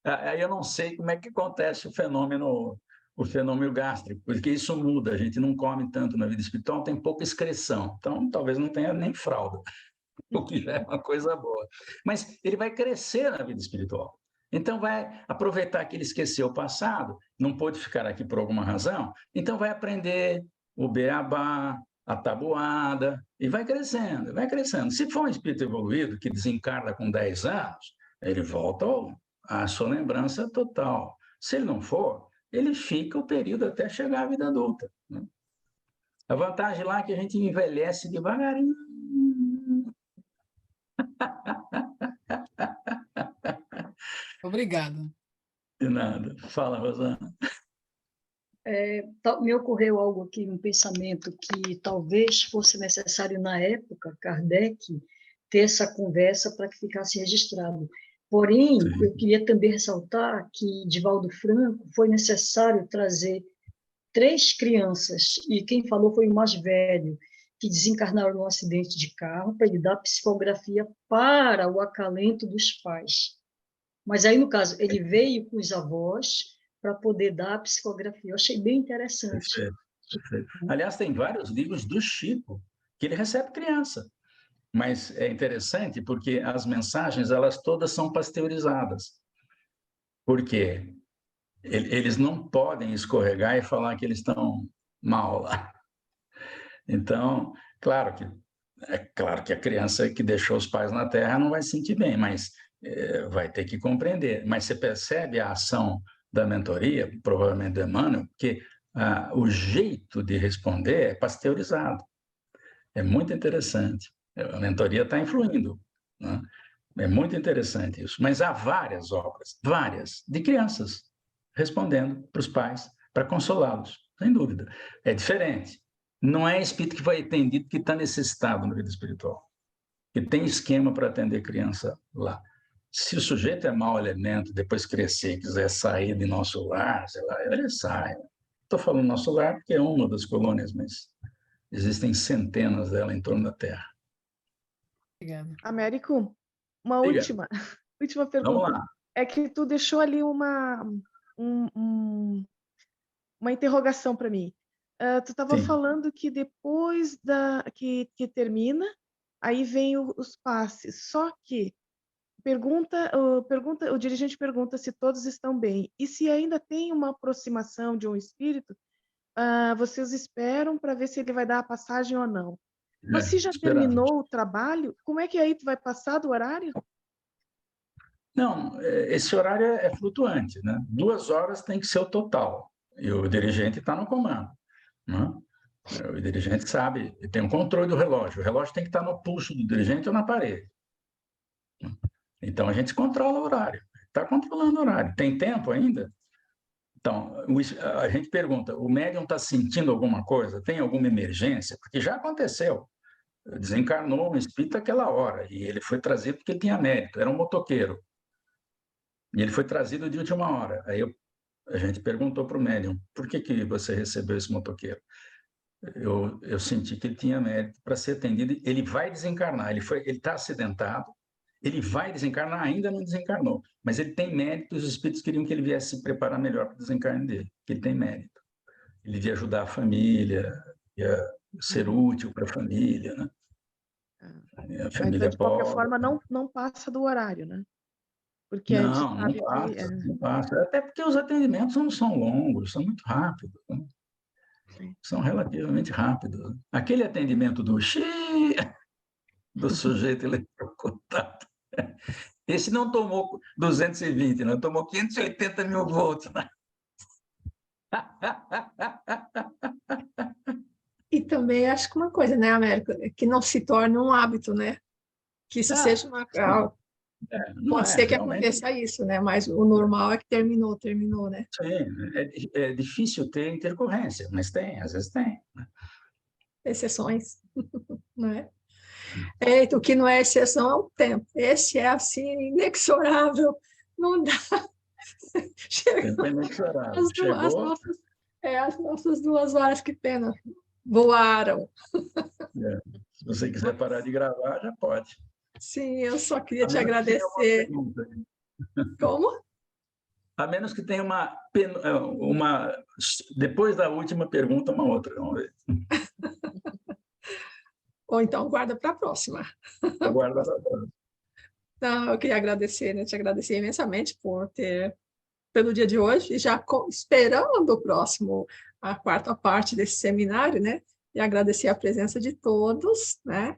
Aí eu não sei como é que acontece o fenômeno gástrico, porque isso muda, a gente não come tanto na vida espiritual, tem pouca excreção, então talvez não tenha nem fralda, o que já é uma coisa boa. Mas ele vai crescer na vida espiritual. Então vai aproveitar que ele esqueceu o passado, não pôde ficar aqui por alguma razão, então vai aprender o beabá, a tabuada, e vai crescendo, vai crescendo. Se for um espírito evoluído que desencarna com 10 anos, ele volta à sua lembrança total. Se ele não for, ele fica o período até chegar à vida adulta, né? A vantagem lá é que a gente envelhece devagarinho. Obrigada. De nada. Fala, Rosana. Me ocorreu algo aqui, um pensamento que talvez fosse necessário na época, Kardec, ter essa conversa para que ficasse registrado. Porém, eu queria também ressaltar que Divaldo Franco foi necessário trazer 3 crianças, e quem falou foi o mais velho, que desencarnaram num acidente de carro, para ele dar psicografia para o acalento dos pais. Mas aí, no caso, ele veio com os avós para poder dar a psicografia. Eu achei bem interessante. Perfeito, perfeito. Aliás, tem vários livros do Chico que ele recebe criança. Mas é interessante porque as mensagens, elas todas são pasteurizadas. Por quê? Eles não podem escorregar e falar que eles estão mal lá. Então, claro que a criança que deixou os pais na Terra não vai se sentir bem, mas vai ter que compreender. Mas você percebe a ação da mentoria, provavelmente do Emmanuel, que o jeito de responder é pasteurizado. É muito interessante. A mentoria está influindo, né? É muito interessante isso. Mas há várias obras, várias, de crianças, respondendo para os pais, para consolá-los, sem dúvida. É diferente. Não é espírito que vai atender que está necessitado na vida espiritual, que tem esquema para atender criança lá. Se o sujeito é mau elemento, depois crescer, quiser sair de nosso lar, sei lá, ele sai. Estou falando nosso lar porque é uma das colônias, mas existem centenas dela em torno da Terra. Obrigada. Américo, uma Diga. última pergunta. Vamos lá. É que tu deixou ali uma interrogação para mim. Tu estava Sim. falando que depois que termina, aí vem os passes. Só que o dirigente pergunta se todos estão bem. E se ainda tem uma aproximação de um espírito, vocês esperam para ver se ele vai dar a passagem ou não. Mas se já terminou o trabalho, como é que aí tu vai passar do horário? Não, esse horário é flutuante, né? 2 horas tem que ser o total. E o dirigente está no comando, né? O dirigente sabe, ele tem um controle do relógio. O relógio tem que estar no pulso do dirigente ou na parede. Então, a gente controla o horário. Está controlando o horário. Tem tempo ainda? Então, a gente pergunta, o médium está sentindo alguma coisa? Tem alguma emergência? Porque já aconteceu. Desencarnou um espírito àquela hora, e ele foi trazido porque ele tinha mérito, era um motoqueiro. E ele foi trazido de última hora. Aí a gente perguntou para o médium, por que você recebeu esse motoqueiro? Eu senti que ele tinha mérito para ser atendido. Ele vai desencarnar, ele está acidentado, ele vai desencarnar, ainda não desencarnou, mas ele tem mérito, os espíritos queriam que ele viesse se preparar melhor para o desencarne dele, que ele tem mérito. Ele ia ajudar a família, ia ser útil para a família, né? A família então, de qualquer pobre. forma, não passa do horário, né? Porque Não passa. Até porque os atendimentos não são longos, são muito rápidos, né? São relativamente rápidos. Aquele atendimento do sujeito eletrocutado, esse não tomou 220, não tomou 580 mil volts, né? E também acho que uma coisa, né, Américo, que não se torne um hábito, né? Que isso seja uma... Pode ser que realmente, aconteça isso, né? Mas o normal é que terminou, né? sim, é difícil ter intercorrência, mas tem, às vezes tem. Exceções, né? O que não é exceção é o tempo. Esse é assim, inexorável. Não dá. Tempo é inexorável. As nossas 2 horas, que pena, voaram. Se você quiser parar de gravar, já pode. Sim, eu só queria A te menos que tenha uma agradecer. pergunta. Como? A menos que tenha uma depois da última pergunta, uma outra. Vamos ver. Ou então guarda para a próxima. Aguarda. Então, eu queria agradecer, né? Te agradecer imensamente pelo dia de hoje, e já esperando o próximo, a quarta parte desse seminário, né? E agradecer a presença de todos, né?